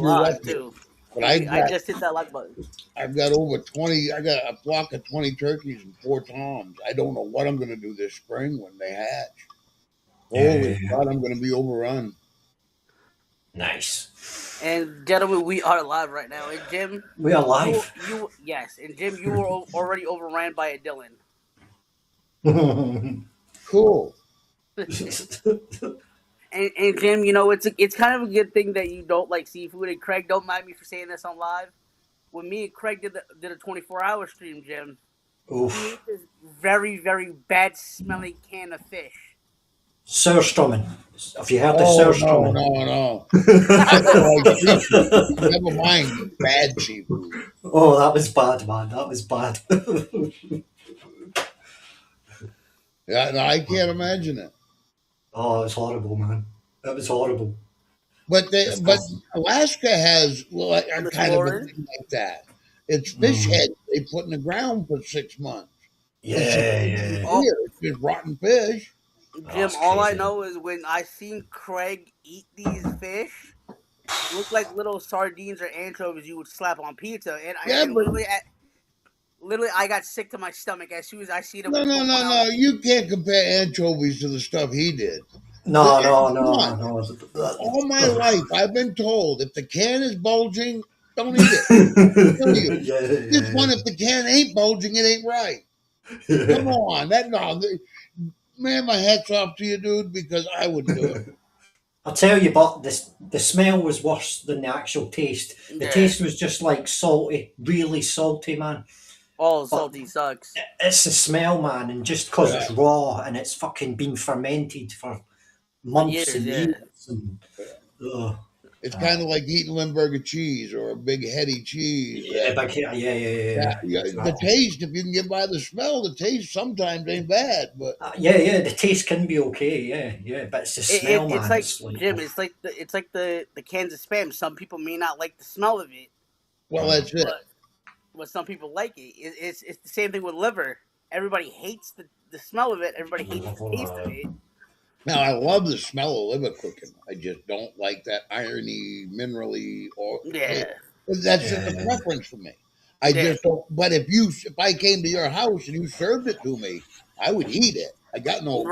live lucky. too. But I just hit that like button. I've got over 20. I got a flock of 20 turkeys and 4 toms. I don't know what I'm going to do this spring when they hatch. Holy Yeah. God, I'm going to be overrun. Nice. And gentlemen, we are live right now. And Jim, We are live. Yes, and Jim, you were already overran by a Dylan. Cool. And Jim, you know it's kind of a good thing that you don't like seafood. And Craig, don't mind me for saying this on live. When me and Craig did a 24-hour stream, Jim, he ate this very, very bad smelling can of fish. Surströmming. Have you heard of No, surströmming? no. I don't like seafood. Never mind bad seafood. Oh, that was bad, man. That was bad. Yeah, no, I can't imagine it. Oh, it was horrible, man. It was horrible. But Alaska has a The kind of a Florida? thing like that. It's fish heads they put in the ground for 6 months. Yeah. Oh. Here, it's just rotten fish. Jim, it's all I crazy. know is when I seen Craig eat these fish, it looked like little sardines or anchovies you would slap on pizza. And Yeah, but literally, I got sick to my stomach as soon as I see them. no. You can't compare anchovies to the stuff he did. No. All my life, I've been told if the can is bulging, don't eat it. This one, if the can ain't bulging, it ain't right. Come on, man, my hat's off to you, dude, because I wouldn't do it. I'll tell you, but the smell was worse than the actual taste. The taste was just like salty, really salty, man. Oh, salty sucks. It's the smell, man, and just because it's raw and it's fucking been fermented for months and years. And, it's kind of like eating Limburger cheese or a big heady cheese. Yeah. The taste, if you can get by the smell, the taste sometimes ain't bad. But the taste can be okay. Yeah. But it's the smell, man. It's like Jim. It's like the cans of Spam. Some people may not like the smell of it. Well, that's it. But some people like it. It's the same thing with liver. Everybody hates the smell of it. Everybody hates the taste of it. Now, I love the smell of liver cooking. I just don't like that irony, minerally, that's just a preference for me. I just don't. But if I came to your house and you served it to me, I would eat it. I got no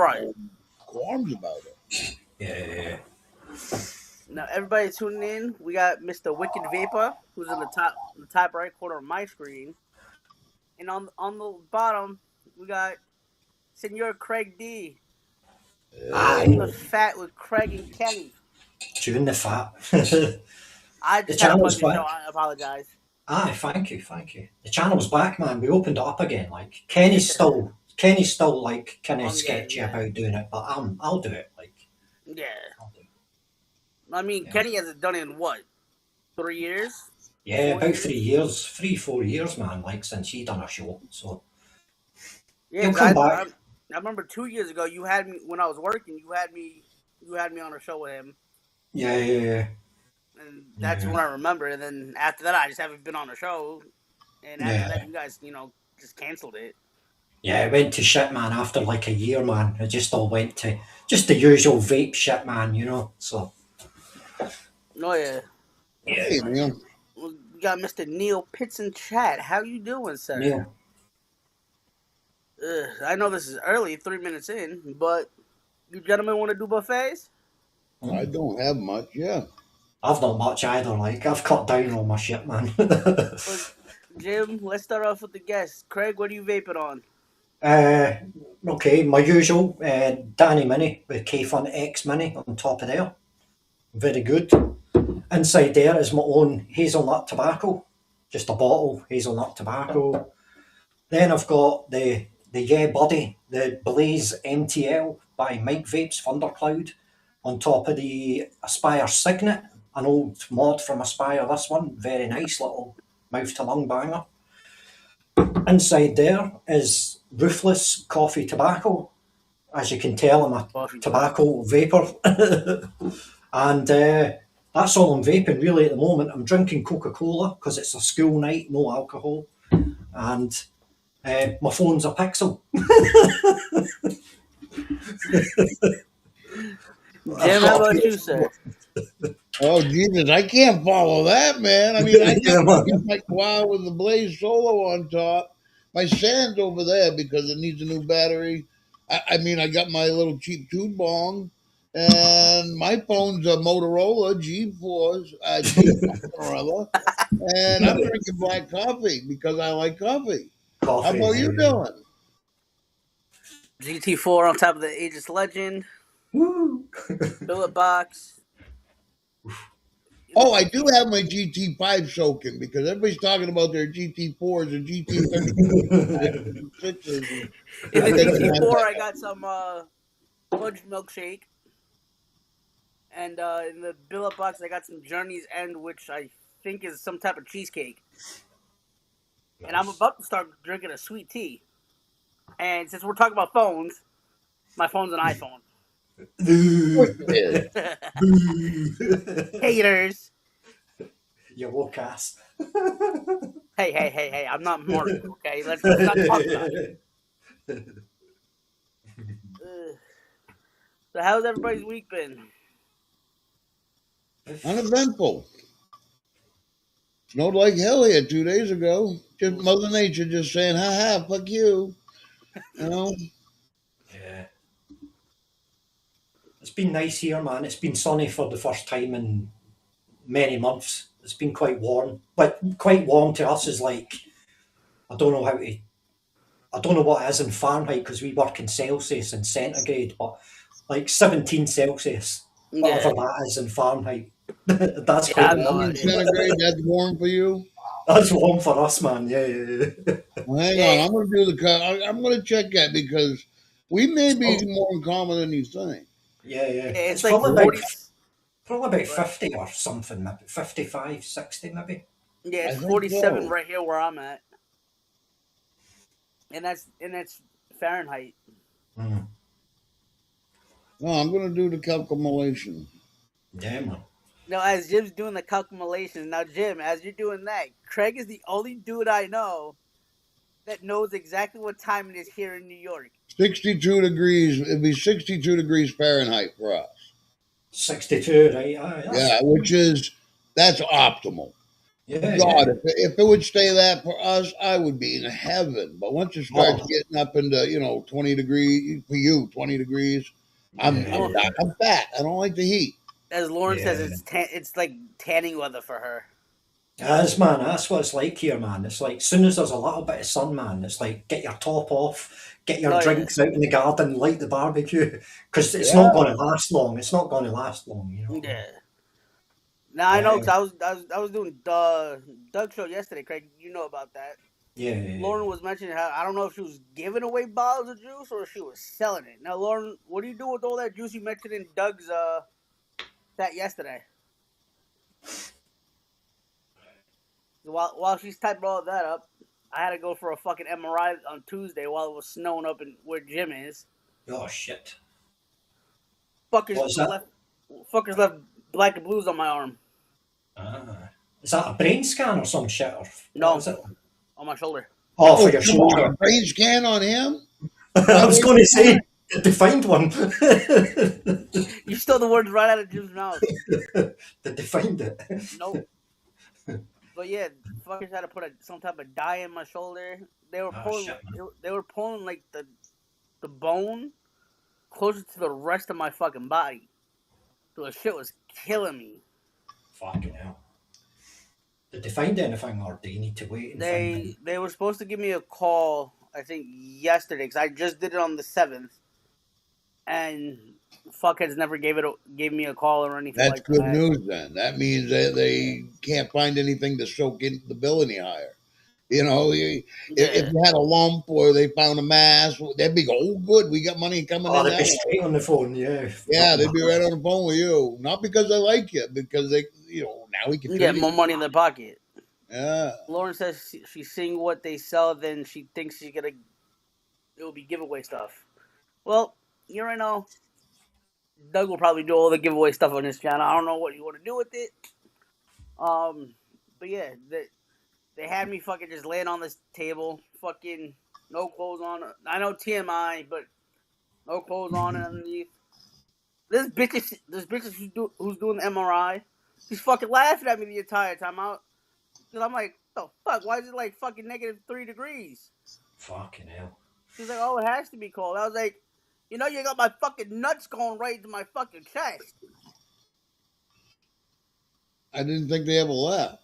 qualms about it. Yeah. Now, everybody tuning in. We got Mr. Wicked Vapor, who's in the top right corner of my screen, and on the bottom we got Senor Craig D. The fat with Craig and Kenny. Chewing the fat. I just had a bunch of show. I apologize. Thank you. The channel's back, man. We opened it up again. Like Kenny's still like kind of sketchy about doing it, but I'll do it. Like I mean, Kenny hasn't done it in what, 3 years? Yeah, about 3 years, 3-4 years, man. Like since he done a show, so he'll come back. I remember 2 years ago you had me when I was working. You had me on a show with him. Yeah. And that's when I remember. And then after that, I just haven't been on a show. And after that, you guys, just canceled it. Yeah, it went to shit, man. After like a year, man, it just all went to just the usual vape shit, man. So. Oh yeah. Hey, Neil. We got Mr. Neil Pitts in chat. How you doing, sir? Neil. I know this is early, 3 minutes in, but you gentlemen want to do buffets? I don't have much, I've not much either, like, I've cut down all my shit, man. Jim, let's start off with the guests. Craig, what are you vaping on? Okay, my usual, Danny Mini with K-Fun X Mini on top of there. Very good. Inside there is my own hazelnut tobacco. Just a bottle, hazelnut tobacco. Then I've got the Yeah Buddy, the Blaze MTL by Mike Vapes Thundercloud on top of the Aspire Signet, an old mod from Aspire, this one. Very nice little mouth to lung banger. Inside there is Ruthless Coffee Tobacco. As you can tell, I'm a tobacco vapor. And that's all I'm vaping really at the moment. I'm drinking Coca-Cola because it's a school night, no alcohol. And my phone's a Pixel. Jim, how about you, sir? Oh Jesus, I can't follow that, man. I mean, I Yeah, got man. my quad with the Blaze Solo on top. My Sand's over there because it needs a new battery. I mean, I got my little cheap tube bong, and my phone's a Motorola G4, G something or other, and I'm drinking black coffee because I like coffee. How Coffee. about you doing? GT4 on top of the Aegis Legend, Woo. billet box. Oh, I do have my GT5 soaking because everybody's talking about their GT4s and GT36s. In the I think mine GT4, I like got some fudge milkshake, and in the billet box, I got some Journey's End, which I think is some type of cheesecake. And I'm about to start drinking a sweet tea. And since we're talking about phones, my phone's an iPhone. it is. Haters. You woke ass. Hey, I'm not Mark, okay? Let's not talk about it. So how's everybody's week been? Uneventful. Snowed like hell here 2 days ago. Just Mother Nature just saying, "Ha ha, fuck you." You know. Yeah. It's been nice here, man. It's been sunny for the first time in many months. It's been quite warm. But quite warm to us is like, I don't know how to, I don't know what it is in Fahrenheit because we work in Celsius and centigrade, but like 17 Celsius, whatever that is in Fahrenheit. That's quite warm. Centigrade, that's warm for you. That's warm for us, man. Yeah. Well, hang on, I'm gonna do the cut. I'm gonna check that because we may be more in common than you think. Yeah. It's like probably about 50 or something, maybe 55, 60 maybe. Yeah, it's 47 right here where I'm at, and that's Fahrenheit. Mm. No, I'm gonna do the calculation. Yeah, man. Now, as Jim's doing the calculations, now Jim, as you're doing that, Craig is the only dude I know that knows exactly what time it is here in New York. 62 degrees. It'd be 62 degrees Fahrenheit for us. 62, right? Yeah, that's optimal. Yeah, God, if it would stay that for us, I would be in heaven. But once it starts getting up into 20 degrees for you, 20 degrees, I'm fat. I don't like the heat. As Lauren says, it's like tanning weather for her. As man, that's what it's like here, man. It's like as soon as there's a little bit of sun, man, it's like get your top off, get your drinks out in the garden, light the barbecue, because it's not going to last long. It's not going to last long, you know. Yeah. Now I know because I was doing Doug's show yesterday, Craig. You know about that. Yeah. Lauren was mentioning how I don't know if she was giving away bottles of juice or if she was selling it. Now, Lauren, what do you do with all that juice you mentioned in Doug's that yesterday? While she's typing all that up, I had to go for a fucking MRI on Tuesday while it was snowing up in where Jim is. Oh shit! Fuckers left black and blues on my arm. Is that a brain scan or some shit? No, is it? On my shoulder. Oh, for your shoulder. A brain scan on him? I was going to say, to find one. You stole the words right out of Jim's mouth. Did they find it? Nope. But yeah, fuckers had to put some type of dye in my shoulder. They were pulling. Shit, they were pulling like the bone closer to the rest of my fucking body. So the shit was killing me. Fucking hell. Did they find anything, or do you need to wait? And find They were supposed to give me a call, I think yesterday, because I just did it on the 7th, and fuckheads never gave me a call or anything. That's like good that. news. Then that means that they can't find anything to soak into the bill any higher. You know, if you had a lump or they found a mass, they'd be good. We got money coming in. They'd be straight on the phone, yeah. Yeah, they'd be right on the phone with you. Not because they like you, because they, now we can get more money in their pocket. Yeah. Lauren says she's seeing what they sell, then she thinks it will be giveaway stuff. Well, you already know. Doug will probably do all the giveaway stuff on his channel. I don't know what you want to do with it. But yeah, they had me fucking just laying on this table, fucking no clothes on. I know TMI, but no clothes on underneath. This bitch who's doing the MRI She's fucking laughing at me the entire time. Cause I'm like, the fuck? Why is it like fucking -3 degrees? Fucking hell. She's like, oh, it has to be cold. I was like, you know, you got my fucking nuts going right into my fucking chest. I didn't think they ever left.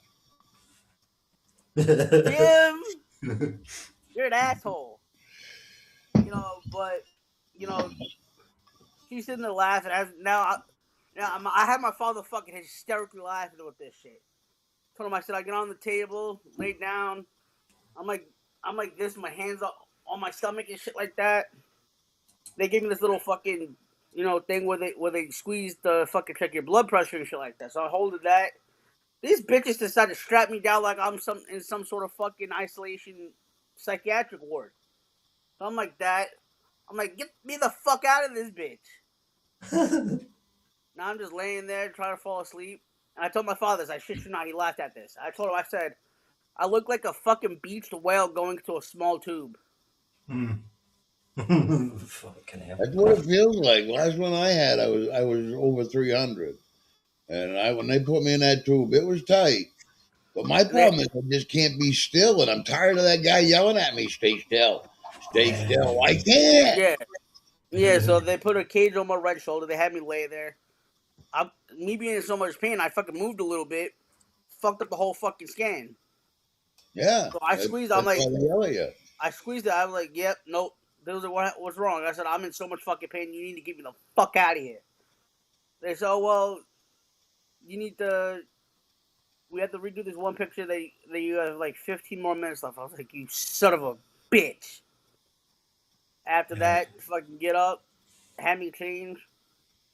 Jim, you're an asshole. You know, but you know, she's sitting there laughing. I had my father fucking hysterically laughing with this shit. Told him, I said, I get on the table, lay down. I'm like this, my hands on my stomach and shit like that. They gave me this little fucking, you know, thing where they squeeze the fucking check your blood pressure and shit like that. So I holded that. These bitches decided to strap me down like I'm in some sort of fucking isolation psychiatric ward. So I'm like that. I'm like, get me the fuck out of this bitch. Now I'm just laying there trying to fall asleep. And I told my father this. I shit you not, he laughed at this. I told him, I said, I look like a fucking beached whale going to a small tube. Fucking hell. That's what it feels like. Last one I had, I was over 300, and when they put me in that tube, it was tight. But my problem is I just can't be still, and I'm tired of that guy yelling at me, "Stay still, stay still." I can't. Yeah. So they put a cage on my right shoulder. They had me lay there. Me being in so much pain, I fucking moved a little bit, fucked up the whole fucking scan. Yeah. So I squeezed. I'm like, I squeezed it. I was like, yep, nope. They was like, what's wrong? I said, I'm in so much fucking pain. You need to get me the fuck out of here. They said, oh, well, you need to. We have to redo this one picture. You have like 15 more minutes left. I was like, you son of a bitch. After that, fucking get up, have me change.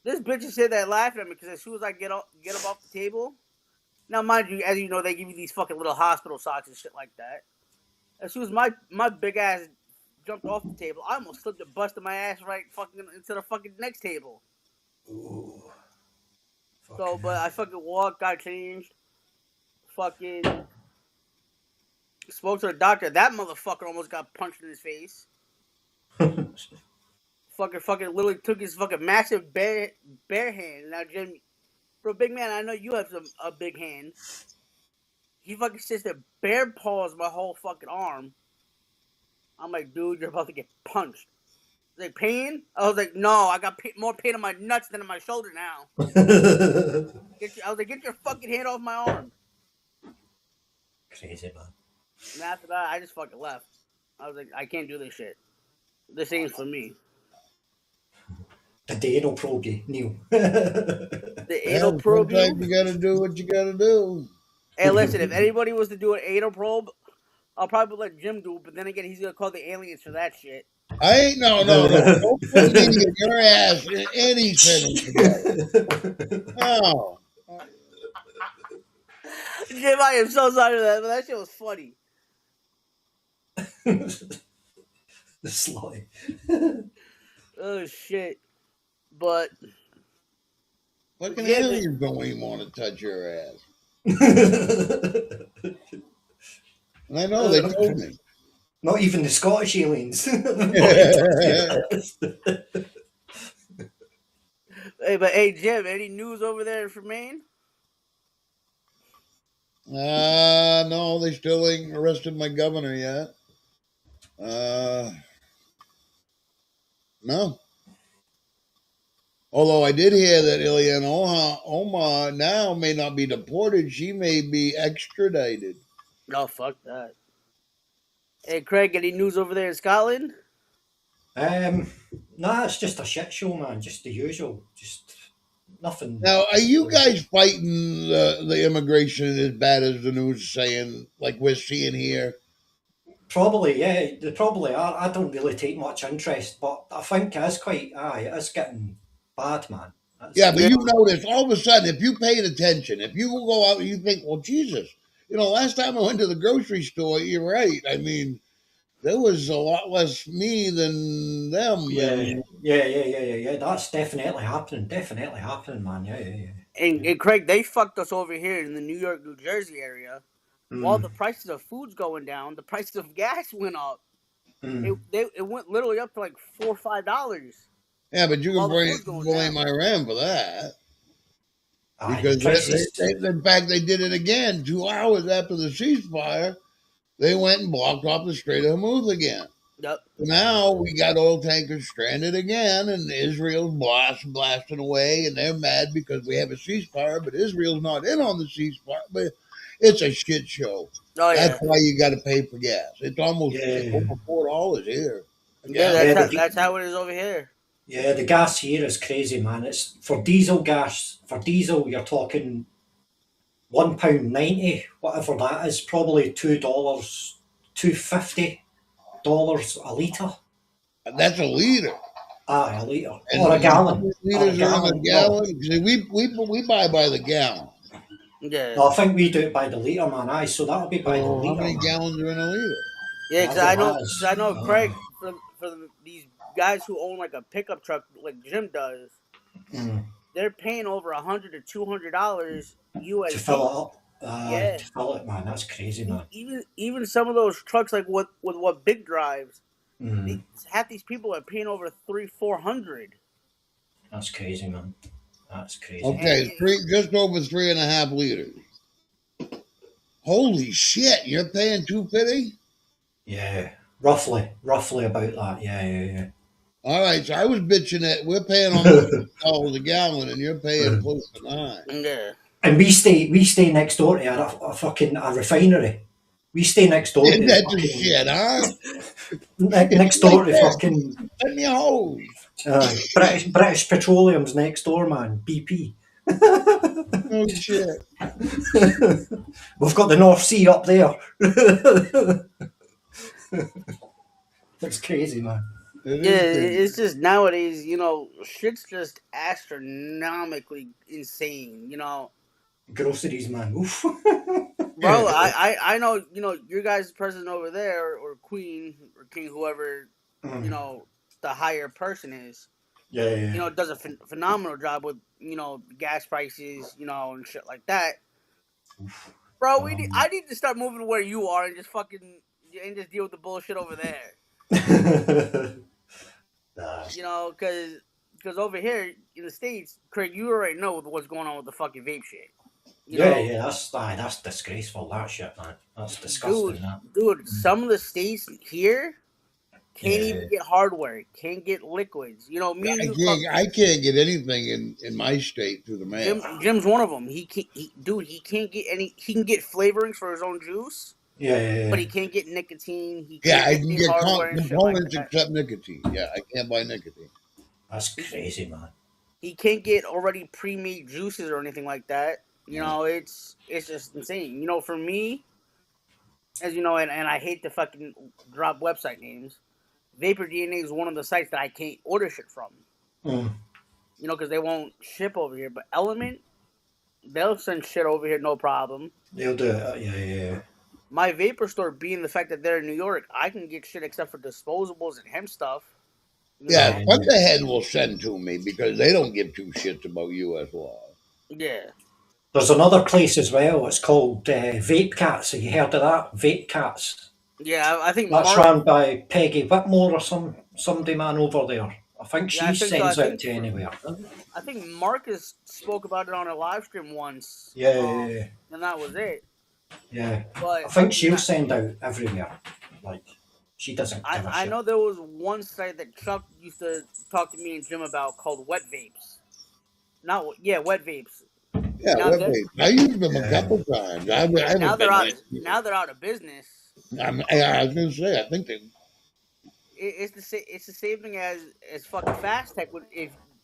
This bitch is sitting there laughing at me because as soon as I get up off the table. Now, mind you, as you know, they give you these fucking little hospital socks and shit like that. As soon as my big ass jumped off the table, I almost slipped and busted my ass right fucking into the fucking next table. Ooh. So, but I fucking walked, got changed, fucking spoke to the doctor. That motherfucker almost got punched in his face. fucking literally took his fucking massive bare hand. Now, Jim, for a big man, I know you have a big hand. He fucking sits there, bare paws my whole fucking arm. I'm like, dude, you're about to get punched. He's like, pain? I was like, no, I got more pain on my nuts than on my shoulder now. I was like, get your fucking hand off my arm. Crazy, man. And after that, I just fucking left. I was like, I can't do this shit. This ain't for me. The anal probe you, Neil. The anal probe you? You gotta do what you gotta do. Hey, listen, if anybody was to do an anal probe, I'll probably let Jim do it, but then again, he's gonna call the aliens for that shit. I ain't no. Don't put me in your ass in any sentence today. No. Jim, I am so sorry for that, but that shit was funny. The sly. Oh shit. But fucking aliens don't even want to touch your ass. And I know they told me. Not even the Scottish aliens. Hey, Jim, any news over there for Maine? No, they still ain't arrested my governor yet. No. Although I did hear that Ilhan Omar now may not be deported, she may be extradited. No, fuck that. Hey, Craig, any news over there in Scotland? Nah, it's just a shit show, man. Just the usual. Just nothing. Now, are you guys fighting the immigration as bad as the news is saying, like we're seeing here? Probably, yeah. They probably are. I don't really take much interest, but I think it is getting bad, man. But you notice all of a sudden, if you paid attention, if you go out and you think, well, Jesus, last time I went to the grocery store, you're right. I mean, there was a lot less me than them. Yeah. That's definitely happening. Man. Yeah. And Craig, they fucked us over here in the New York, New Jersey area. While the prices of food's going down, the prices of gas went up. It went literally up to like $4 or $5. Yeah, but you can blame Iran for that. Because in fact, they did it again 2 hours after the ceasefire. They went and blocked off the Strait of Hormuz again. Yep. Now we got oil tankers stranded again, and Israel's blasting away, and they're mad because we have a ceasefire, but Israel's not in on the ceasefire. But it's a shit show. Oh, That's why you got to pay for gas. It's almost over $4 here. Yeah, that's how it is over here. Yeah, the gas here is crazy, man. It's for diesel gas. For diesel, you're talking £1.90, whatever that is, probably $2.50 a litre. That's a litre. A litre. Or a gallon. Liters are in a gallon. See, we buy by the gallon. Yeah. No, I think we do it by the litre, man. So that'll be by the litre. How many gallons are in a litre? Yeah, because I know Craig, for these guys who own like a pickup truck like Jim does, they're paying over $100 to $200 USD to fill it up. To fill it, man. That's crazy, man. Even some of those trucks, like with what Big drives, half these people are paying over $300-400. That's crazy, man. That's crazy. Okay, just over 3.5 liters. Holy shit! You're paying $2.50? Yeah, roughly about that. Yeah. All right, so I was bitching that we're paying almost $6 a gallon, and you're paying close to $9. Yeah. And we stay next door to a refinery. We stay next door to that shit, huh? next door to fucking. Let me hose. British Petroleum's next door, man. BP. Oh shit. We've got the North Sea up there. That's crazy, man. It's just nowadays, shit's just astronomically insane, Groceries, man. Oof. Bro, I know, your guys' president over there, or queen, or king, whoever, the higher person is. Yeah. Does a phenomenal job with, gas prices, and shit like that. Oof. Bro, I need to start moving where you are and just deal with the bullshit over there. Because over here in the States, Craig, you already know what's going on with the fucking vape shit. That's disgraceful, that shit, man. That's disgusting. Dude, some of the states here can't even get hardware, can't get liquids. I can't get anything in my state through the mail. Jim's one of them. He can't get any. He can get flavorings for his own juice. Yeah. But he can't get nicotine. I can get components except nicotine. Yeah, I can't buy nicotine. That's crazy, man. He can't get already pre-made juices or anything like that. It's just insane. For me, as you know, and I hate to fucking drop website names, Vapor DNA is one of the sites that I can't order shit from. Because they won't ship over here. But Element, they'll send shit over here, no problem. They'll do it. Yeah. My vapor store, being the fact that they're in New York, I can get shit except for disposables and hemp stuff. Yeah, what the head will send to me because they don't give two shits about U.S. law. Yeah. There's another place as well. It's called Vape Cats. Have you heard of that? Vape Cats. Yeah, I think that's run by Peggy Whitmore or somebody man over there. I think she sends out to anywhere. I think Marcus spoke about it on a live stream once. Yeah. And that was it. Yeah. But I think she'll send out everywhere. Like, she doesn't give a shit. I know there was one site that Chuck used to talk to me and Jim about called Wet Vapes. Wet Vapes. Yeah, Wet Vapes. I used them a couple times. Now they're out of business. I was going to say, I think they... It's the same thing as fucking Fast Tech.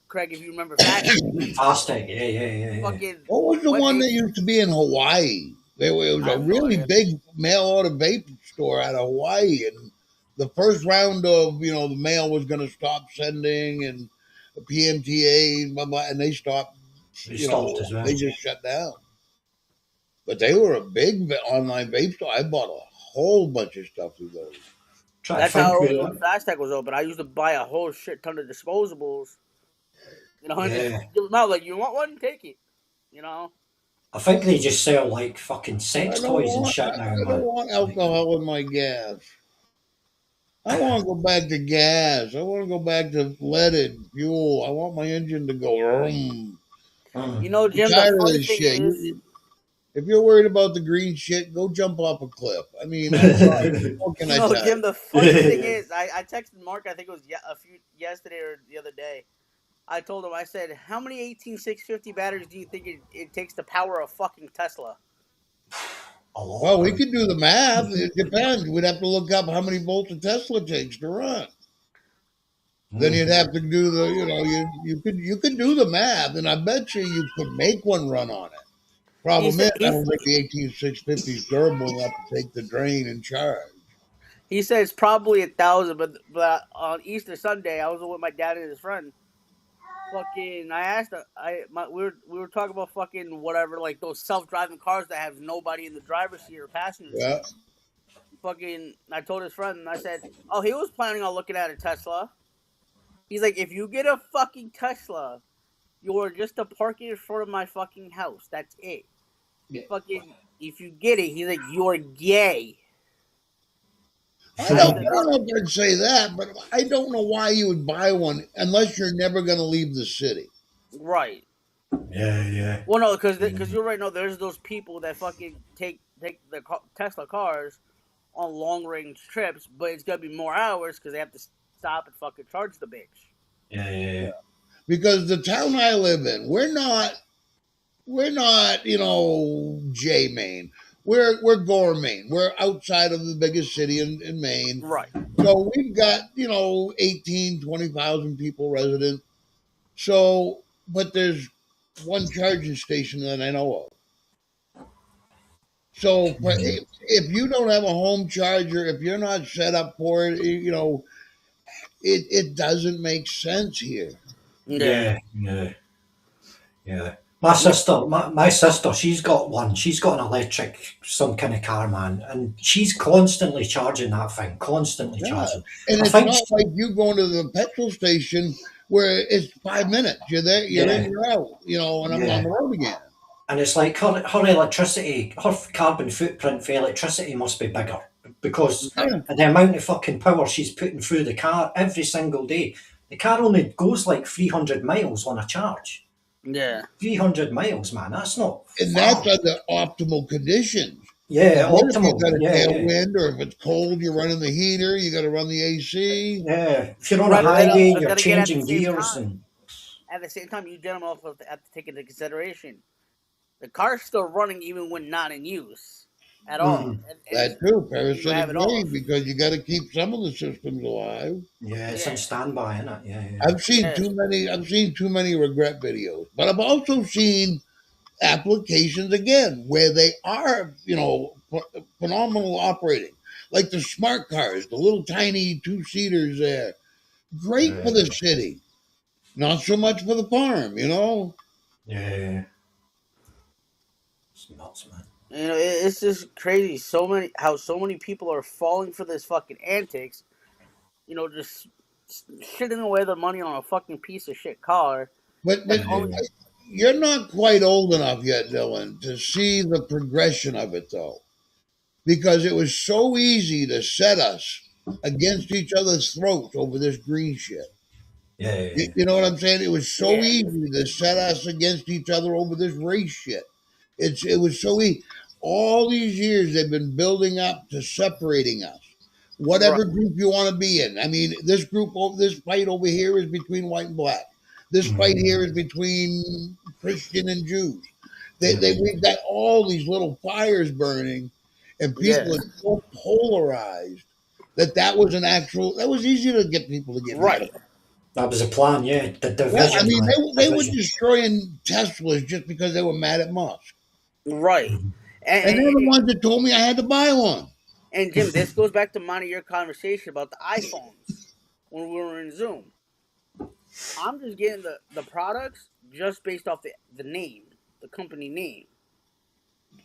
Craig, if you remember Fast Tech. Fast Tech, yeah. What was the one that used to be in Hawaii? It was a really big mail-order vape store out of Hawaii, and the first round of, the mail was going to stop sending, and the PMTA, blah, blah, and they stopped. They just shut down. But they were a big online vape store. I bought a whole bunch of stuff through those. That's how Fast Tech was open. I used to buy a whole shit ton of disposables. And just give them out like, you want one? Take it. I think they just sell like fucking sex toys and shit now. I don't want alcohol in my gas. I want to go back to gas. I want to go back to leaded fuel. I want my engine to go. You know, Jim, I'm the tired of funny this thing shit. is, If you're worried about the green shit, go jump off a cliff. I mean, I'm sorry. What can you I know, tell Jim, you? the funny thing is, I texted Mark, I think it was yesterday or the other day. I told him, I said, how many 18650 batteries do you think it takes to power a fucking Tesla? A Well, lot. we could do the math. It depends. We'd have to look up how many volts a Tesla takes to run. Then you'd have to do the, you could do the math, and I bet you could make one run on it. He Problem said is, I don't think the 18650 is durable enough to take the drain and charge. he said it's probably 1,000, but on Easter Sunday, I was with my dad and his friend. Fucking, I asked, we were talking about fucking whatever, like those self-driving cars that have nobody in the driver's seat or passenger Yeah. seat. Fucking, I told his friend, and I said, oh, he was planning on looking at a Tesla. He's like, if you get a fucking Tesla, you're just to park it in front of my fucking house. That's it. Yeah. Fucking, if you get it, he's like, you're gay. I don't know if I'd say that, but I don't know why you would buy one unless you're never going to leave the city. Right. Yeah. Well, no, because you're right. No, there's those people that fucking take the Tesla cars on long range trips, but it's gonna be more hours because they have to stop and fucking charge the bitch. Yeah. Because the town I live in, we're not, J Maine. We're Gore, Maine. We're outside of the biggest city in Maine. Right. So we've got, 18, 20,000 people resident. So, but there's one charging station that I know of. So if you don't have a home charger, if you're not set up for it, it doesn't make sense here. Yeah. My sister, she's got one. She's got an electric, some kind of car, man, and she's constantly charging that thing, constantly charging. And I it's think not like you going to the petrol station where it's 5 minutes. You're there, you're in, you're out, and I'm on the road again. And it's like her electricity, her carbon footprint for electricity must be bigger because the amount of fucking power she's putting through the car every single day. The car only goes like 300 miles on a charge. Yeah. 300 miles, man. That's not And far. that's under optimal conditions. Yeah, optimal. If you've got a tailwind, or if it's cold, you're running the heater. You got to run the AC. Yeah, if you're on a highway, you're changing gears, and at the same time, you gentlemen also have to take into consideration the car's still running even when not in use at all. That too, parasitic drain, because you got to keep some of the systems alive. Yeah, it's on standby, isn't it? Yeah. I've seen too many regret videos, but I've also seen applications again where they are, phenomenal operating, like the smart cars, the little tiny 2-seaters there. Great for the city, not so much for the farm, Yeah. It's nuts, man. It's just crazy. How so many people are falling for this fucking antics. Just shitting away their money on a fucking piece of shit car. But you're not quite old enough yet, Dylan, to see the progression of it, though, because it was so easy to set us against each other's throats over this green shit. Yeah. You know what I'm saying? It was so easy to set us against each other over this race shit. It was so easy. All these years they've been building up to separating us. Whatever group you want to be in. I mean, this fight over here is between white and black. This fight here is between Christian and Jews. We've got all these little fires burning, and people are so polarized that was easy to get people to get mad about. That was a plan, yeah. The division. I mean, they were destroying Teslas just because they were mad at Musk. Right. And they're the ones that told me I had to buy one. And Jim, this goes back to your conversation about the iPhones when we were in Zoom. I'm just getting the products just based off the name, the company name.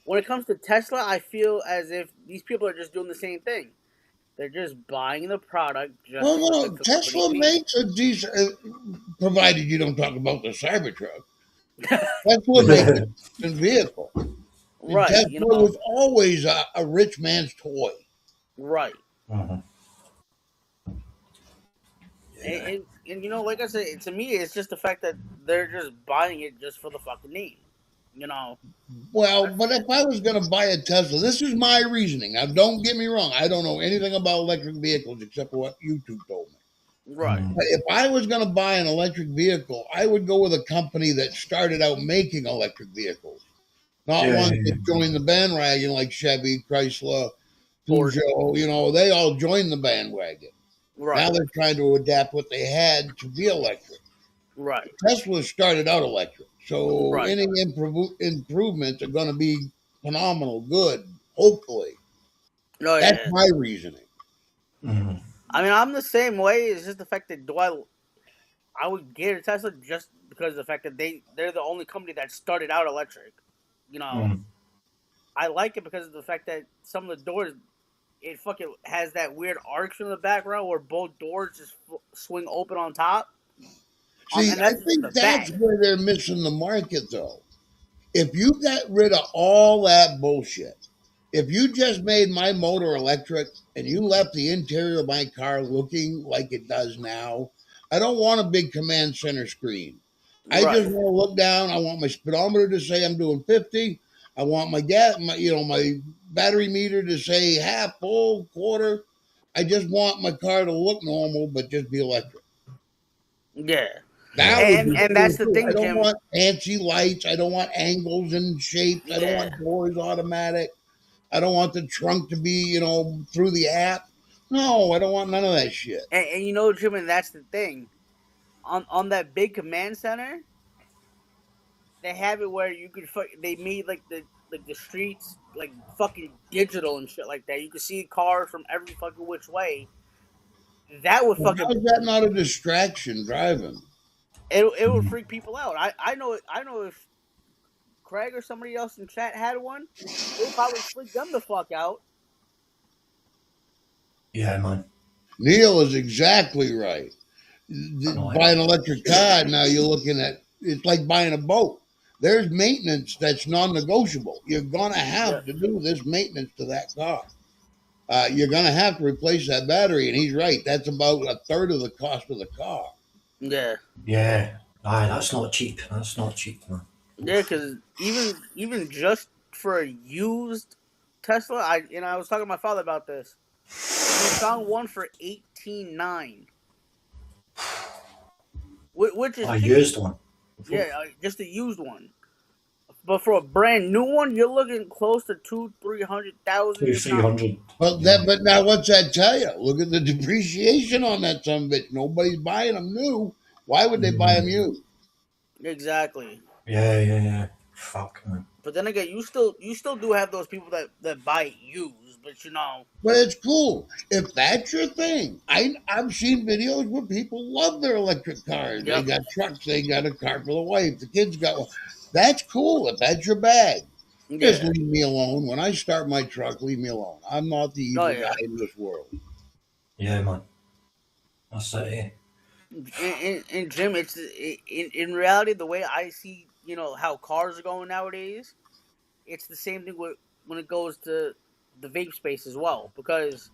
When it comes to Tesla, I feel as if these people are just doing the same thing. They're just buying the product. No. Tesla makes a decent, provided you don't talk about the Cybertruck. Tesla makes a decent vehicle. Right. Tesla was always a rich man's toy. Right. Uh-huh. And and like I said, to me, it's just the fact that they're just buying it just for the fucking name. Well, but if I was going to buy a Tesla, this is my reasoning. Now, don't get me wrong. I don't know anything about electric vehicles except for what YouTube told me. Right. But if I was going to buy an electric vehicle, I would go with a company that started out making electric vehicles, not one that joined the bandwagon like Chevy, Chrysler, Peugeot. They all joined the bandwagon. Right. Now they're trying to adapt what they had to be electric. Right. Tesla started out electric. So any improvements are going to be phenomenal, good, hopefully. Oh, That's my reasoning. Mm-hmm. I mean, I'm the same way. It's just the fact that I would get a Tesla just because of the fact that they're the only company that started out electric. I like it because of the fact that some of the doors, it fucking has that weird arch in the background where both doors just swing open on top. See, I think that's where they're missing the market, though. If you got rid of all that bullshit, if you just made my motor electric and you left the interior of my car looking like it does now, I don't want a big command center screen. I just want to look down. I want my speedometer to say I'm doing 50. I want my my battery meter to say half full, quarter. I just want my car to look normal, but just be electric. Yeah. And that's the thing, I don't want fancy lights. I don't want angles and shapes. I don't want doors automatic. I don't want the trunk to be, through the app. No, I don't want none of that shit. And Jim, and that's the thing. On that big command center, they have it where you could they made like the streets like fucking digital and shit like that. You could see cars from every fucking which way. That would fucking. How is that not a distraction driving? It would freak people out. I know if Craig or somebody else in chat had one, it would probably freak them the fuck out. Yeah, man. Neil is exactly right. Buy an electric car, now you're looking at, it's like buying a boat. There's maintenance that's non-negotiable. You're going to have to do this maintenance to that car. You're going to have to replace that battery, and he's right. That's about a third of the cost of the car. Yeah. Yeah. Aye, that's not cheap. That's not cheap, man. Yeah, because even just for a used Tesla, I was talking to my father about this. We found one for $18,900, which is a used one. Yeah, just a used one. But for a brand new one, you're looking close to $200,000-$300,000. $200,000-$300,000. But now what's that tell you? Look at the depreciation on that son of a bitch. Nobody's buying them new. Why would they buy them used? Exactly. Yeah. Fuck, man. But then again, you still do have those people that buy it used, but But it's cool. If that's your thing, I've seen videos where people love their electric cars. Yep. They got trucks. They got a car for the wife. The kids got one. That's cool if that's your bag. Yeah. Just leave me alone. When I start my truck, leave me alone. I'm not the evil guy in this world. Yeah, man. That's it. And Jim, it's in reality the way I see, how cars are going nowadays. It's the same thing when it goes to the vape space as well. Because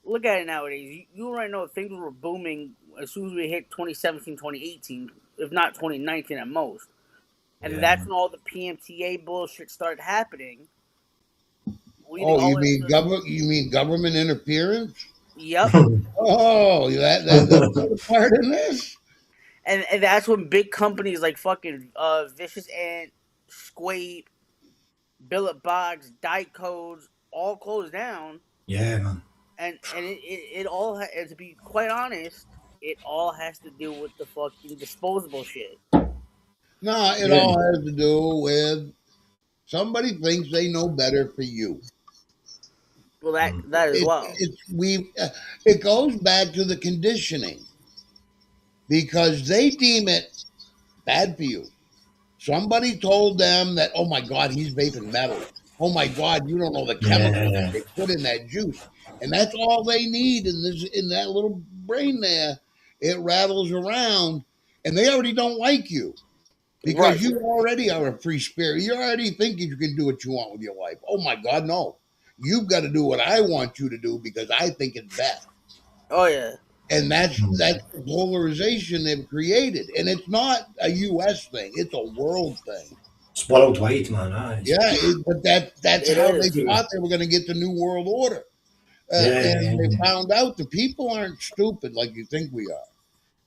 look at it nowadays. You already know things were booming as soon as we hit 2017, 2018, if not 2019 at most. And that's when all the PMTA bullshit started happening. You mean government interference? Yep. Oh, that's a part in this. And that's when big companies like fucking Vicious Ant, Squape, Billet Box, Diet Codes all closed down. Yeah, man. And it all, and to be quite honest, it all has to do with the fucking disposable shit. No, it all has to do with somebody thinks they know better for you. Well, that as well. It goes back to the conditioning because they deem it bad for you. Somebody told them that, oh my God, he's vaping metal. Oh my God, you don't know the chemicals they put in that juice, and that's all they need in that little brain there. It rattles around, and they already don't like you. Because you already are a free spirit. You're already thinking you can do what you want with your life. Oh, my God, no. You've got to do what I want you to do because I think it's best. Oh, yeah. And that's the polarization they've created. And it's not a U.S. thing; it's a world thing. It's worldwide, man. Yeah, but that's It how they is. thought they were going to get the new world order. And they Yeah. found out the people aren't stupid like you think we are.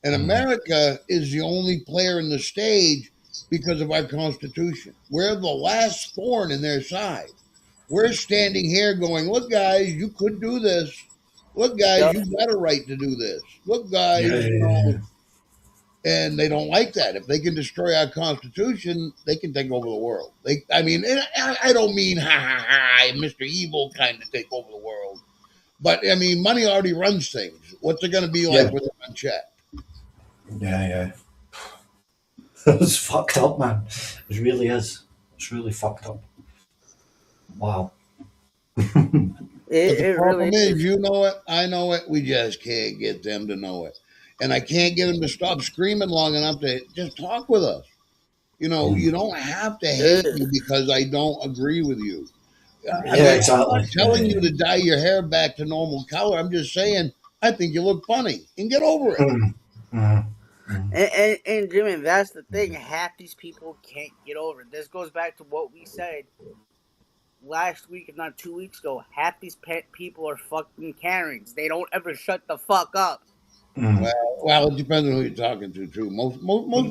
And Mm. America is the only player in the stage because of our Constitution. We're the last thorn in their side. We're standing here going, look, guys, you could do this. Look, guys, Yep. you got a right to do this. Look, guys, Yeah. and they don't like that. If they can destroy our Constitution, they can take over the world. I mean, and I don't mean ha ha ha, Mr. Evil kind of take over the world, but I mean, money already runs things. What's it going to be like Yeah. with it unchecked? Yeah. It's fucked up, man. It really is. It's really fucked up. Wow. But It the problem really is, you know it, I know it. We just can't get them to know it, and I can't get them to stop screaming long enough to just talk with us. You know, you don't have to hate me because I don't agree with you. I mean, Exactly. I'm not telling you to dye your hair back to normal color. I'm just saying I think you look funny and get over it. And Jimmy, that's the thing. Half these people can't get over it. This goes back to what we said last week, if not 2 weeks ago. Half these people are fucking Karens. They don't ever shut the fuck up. Well, it depends on who you're talking to, too. Most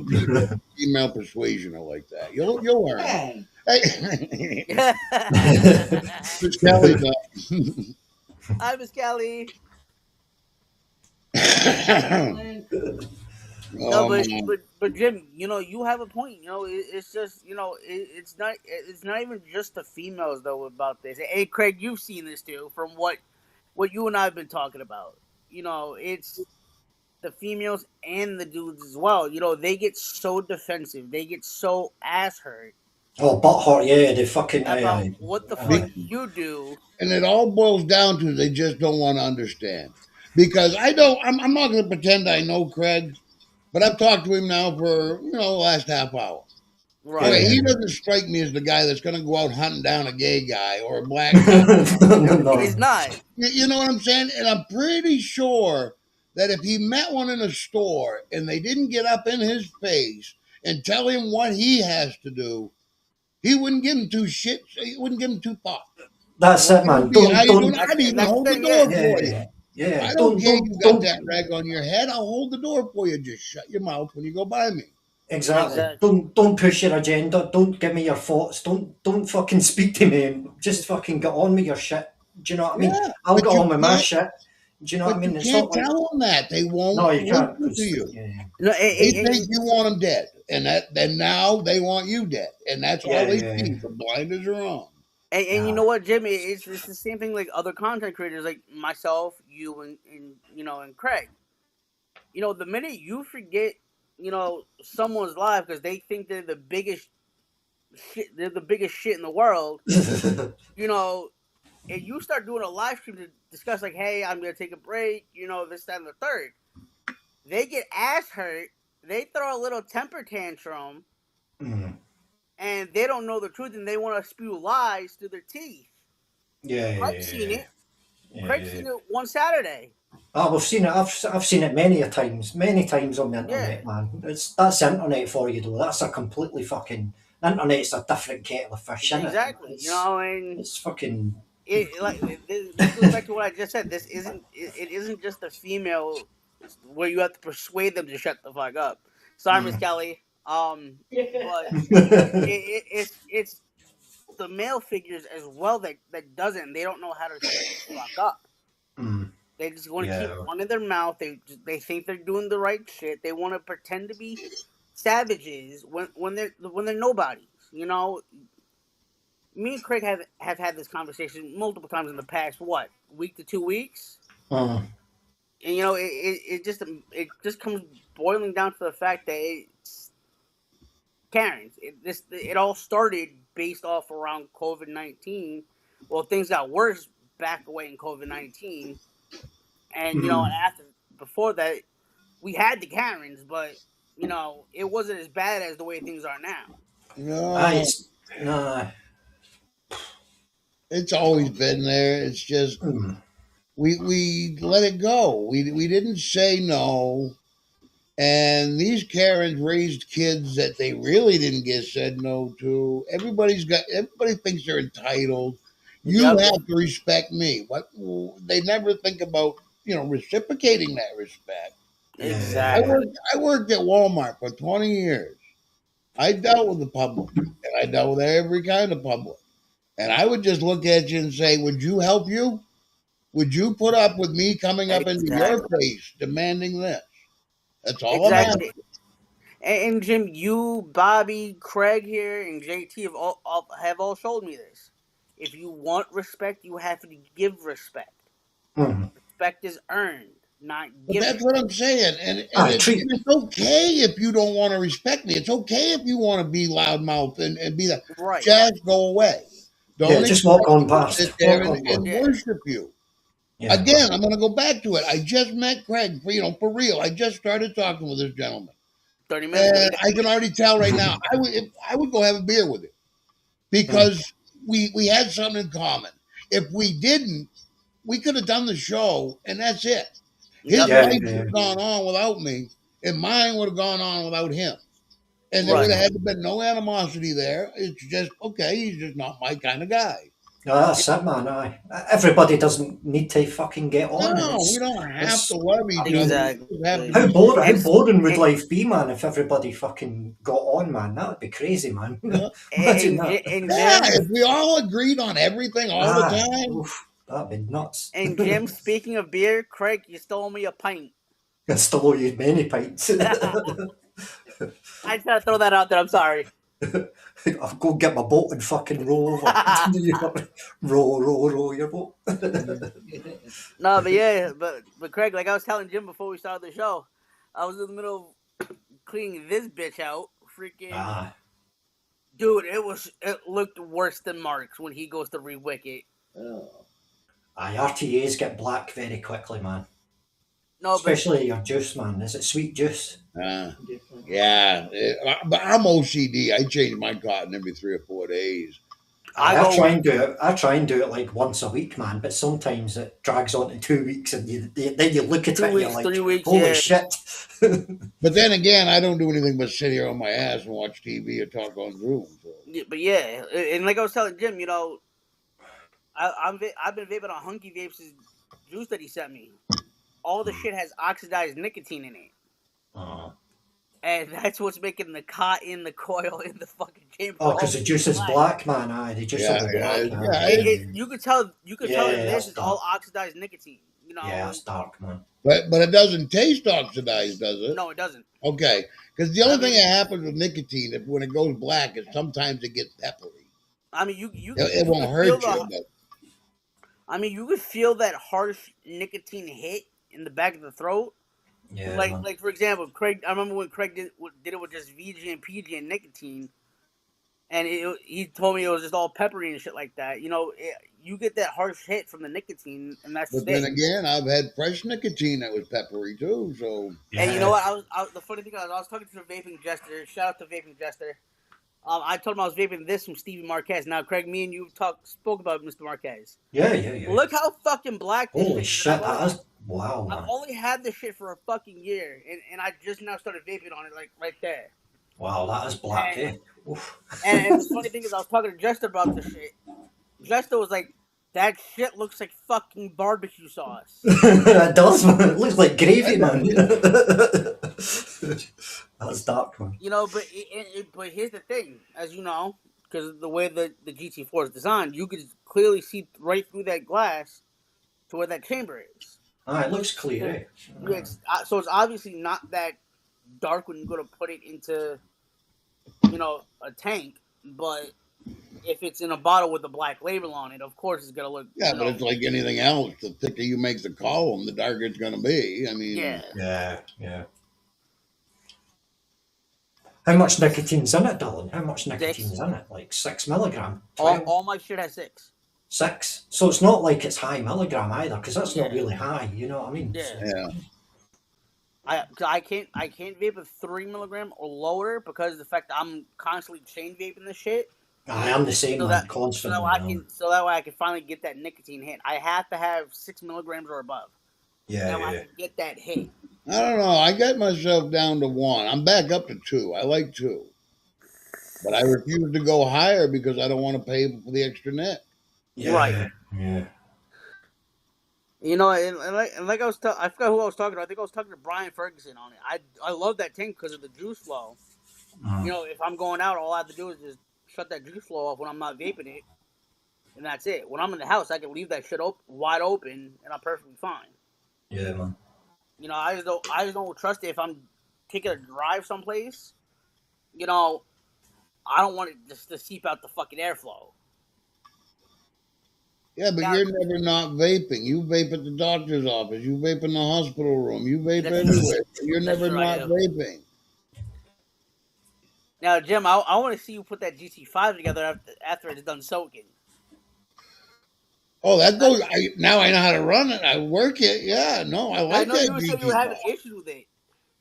people, female persuasion are like that. You'll learn. Hey, Miss Kelly, Hi, Miss Kelly. No, but Jim, you know, you have a point. You know, it's just, you know, it's not even just the females though about this. Hey, Craig, you've seen this too from what you and I have been talking about. You know, it's the females and the dudes as well. You know, they get so defensive. They get so ass hurt. Oh, butthurt, yeah, they fucking... About what the fuck you do. And it all boils down to they just don't want to understand. Because I'm not going to pretend I know Craig, but I've talked to him now for, the last half hour. Right. Okay, he doesn't strike me as the guy that's going to go out hunting down a gay guy or a black guy. No. He's not. You know what I'm saying? And I'm pretty sure that if he met one in a store and they didn't get up in his face and tell him what he has to do, he wouldn't give him two shits. He wouldn't give him two thoughts. That's it, man. I'd even hold the door for you. Yeah. I don't care if you got that rag on your head. I'll hold the door for you. Just shut your mouth when you go by me. Exactly. Don't push your agenda. Don't give me your thoughts. Don't fucking speak to me. Just fucking get on with your shit. Do you know what I mean? Yeah, I'll get on with my shit. Do you know what I mean? You can't tell them that. They won't listen to you. No, they think you want them dead, and now they want you dead, and that's all they see. The blinders are on. And you know what, Jimmy? It's the same thing like other content creators, like myself, you, and Craig. You know, the minute you forget, someone's life because they think they're the biggest shit, in the world. You know, and you start doing a live stream to discuss, like, hey, I'm gonna take a break. This, that, and the third. They get ass hurt. They throw a little temper tantrum. And they don't know the truth, and they want to spew lies through their teeth. Craig's seen it. Craig's seen it one Saturday. Oh, we've seen it. I've seen it many times on the internet, man. That's the internet for you, though. That's a completely fucking... The internet's a different kettle of fish, isn't exactly. it? And it's fucking... This goes back to what I just said. It isn't just the female where you have to persuade them to shut the fuck up. Sorry, Miss Kelly. But it's the male figures as well that doesn't. They don't know how to shut the fuck up. They just want to keep one in their mouth. They think they're doing the right shit. They want to pretend to be savages when they're nobodies. You know, me and Craig have had this conversation multiple times in the past. What, week to 2 weeks? And it just comes boiling down to the fact that it's Karens. It all started based off around COVID-19. Well, things got worse back away in COVID-19, and before that, we had the Karens, but it wasn't as bad as the way things are now. No, it's always been there. It's just we let it go. We didn't say no. And these Karens raised kids that they really didn't get said no to. Everybody thinks they're entitled. You Yep. have to respect me. What they never think about, reciprocating that respect. Exactly. I worked at Walmart for 20 years. I dealt with the public, and I dealt with every kind of public. And I would just look at you and say, "Would you help you? Would you put up with me coming up into your Exactly. face demanding this?" That's all I'm Exactly. asking. And Jim, you, Bobby, Craig here, and JT have all showed me this. If you want respect, you have to give respect. Mhm. Respect is earned, not But given. that's what I'm saying. And Treat. it's okay if you don't want to respect me. It's okay if you want to be loudmouth and be that. Right. Just go away. Yeah, Don't just expect walk on me to past. sit there Walk on and past. Yeah. worship you. Yeah. Again, I'm going to go back to it. I just met Craig, for real. I just started talking with this gentleman. 30 minutes. And I can already tell right now, I would go have a beer with him because we had something in common. If we didn't, we could have done the show and that's it. His Yep. life Yeah, would yeah. have gone on without me, and mine would have gone on without him. And there Right. would have had to been no animosity there. It's just, okay, he's just not my kind of guy. No, that's it, man. Aye. Everybody doesn't need to fucking get on. No, we don't have to love each other. Exactly. We just have to How be boring would and- life be, man, if everybody fucking got on, man? That would be crazy, man. Yeah. Imagine that. Yeah, if we all agreed on everything all the time. Oof, that'd be nuts. And Jim, speaking of beer, Craig, you stole me a pint. I stole you many pints. I just gotta throw that out there. I'm sorry. I'll go get my boat and fucking row over. row your boat. No, but yeah, but Craig, like I was telling Jim before we started the show, I was in the middle of cleaning this bitch out. Freaking dude, it looked worse than Mark's when he goes to re-wick it. RTAs get black very quickly, man. No, especially your juice, man. Is it sweet juice? Yeah, but I'm OCD. I change my cotton every 3 or 4 days. I try and do it like once a week, man. But sometimes it drags on to 2 weeks, and then you look at it and you're like, 3 weeks, holy yeah. shit. But then again, I don't do anything but sit here on my ass and watch TV or talk on Zoom. So. Yeah, but yeah, and like I was telling Jim, you know, I've been vaping on Hunky Vapes' juice that he sent me. All the shit has oxidized nicotine in it. And that's what's making the cotton, the coil in the fucking chamber. Oh, because the juice is black, man. Aye, the juice will be black. You could tell this is all oxidized nicotine. You know. Yeah, it's dark, man. But it doesn't taste oxidized, does it? No, it doesn't. Okay, because the only thing that happens with nicotine, when it goes black, is sometimes it gets peppery. I mean, it won't hurt you. But... I mean, you could feel that harsh nicotine hit in the back of the throat. Yeah. Like for example, Craig. I remember when Craig did it with just VG and PG and nicotine, and he told me it was just all peppery and shit like that. You know, you get that harsh hit from the nicotine, and that's. But then again, I've had fresh nicotine that was peppery too. So. Yeah. And you know what? The funny thing I was talking to a vaping jester. Shout out to vaping jester. I told him I was vaping this from Stevie Marquez. Now, Craig, me and you spoke about Mr. Marquez. Yeah. Look how fucking black this holy shit, that is wow, man. I've only had this shit for a fucking year, and I just now started vaping on it, like right there. Wow, that is black, and the funny thing is, I was talking to Jester about this shit. Jester was like, that shit looks like fucking barbecue sauce. It does, man. It looks like gravy, man. That's dark, man. You know, but here's the thing, as you know, because the way the GT4 is designed, you could clearly see right through that glass to where that chamber is. It looks clear. Yeah, so it's obviously not that dark when you go to put it into, a tank, but if it's in a bottle with a black label on it, of course it's gonna look. Yeah, but it's like anything else. The thicker you make the column, the darker it's gonna be. I mean. Yeah. How much nicotine's in it, Dylan? How much nicotine's in it? Like 6 milligram? All my shit has 6. 6? So it's not like it's high milligram either, because that's not really high. You know what I mean? Yeah. I can't vape a 3 milligram or lower because of the fact that I'm constantly chain vaping this shit. I'm the same, so man, that constantly. so that way I can finally get that nicotine hit. I have to have 6 milligrams or above. Yeah, Now I can get that hit. I don't know. I got myself down to 1. I'm back up to 2. I like 2. But I refuse to go higher because I don't want to pay for the extra net. yeah, Right. Yeah. You know, and like I forgot who I was talking to. I think I was talking to Brian Ferguson on it. I love that tank because of the juice flow. You know, if I'm going out, all I have to do is just shut that juice flow off when I'm not vaping it, and that's it. When I'm in the house, I can leave that shit wide open, and I'm perfectly fine. Yeah, man. You know, I just don't trust it if I'm taking a drive someplace. You know, I don't want it just to seep out the fucking airflow. Yeah, but you're never not vaping. You vape at the doctor's office. You vape in the hospital room. You vape everywhere. You're never not vaping. Now, Jim, I want to see you put that GT5 together after it's done soaking. Oh, that goes. Now I know how to run it. I work it. Yeah, no, I like that. I know you said you were having issues with it.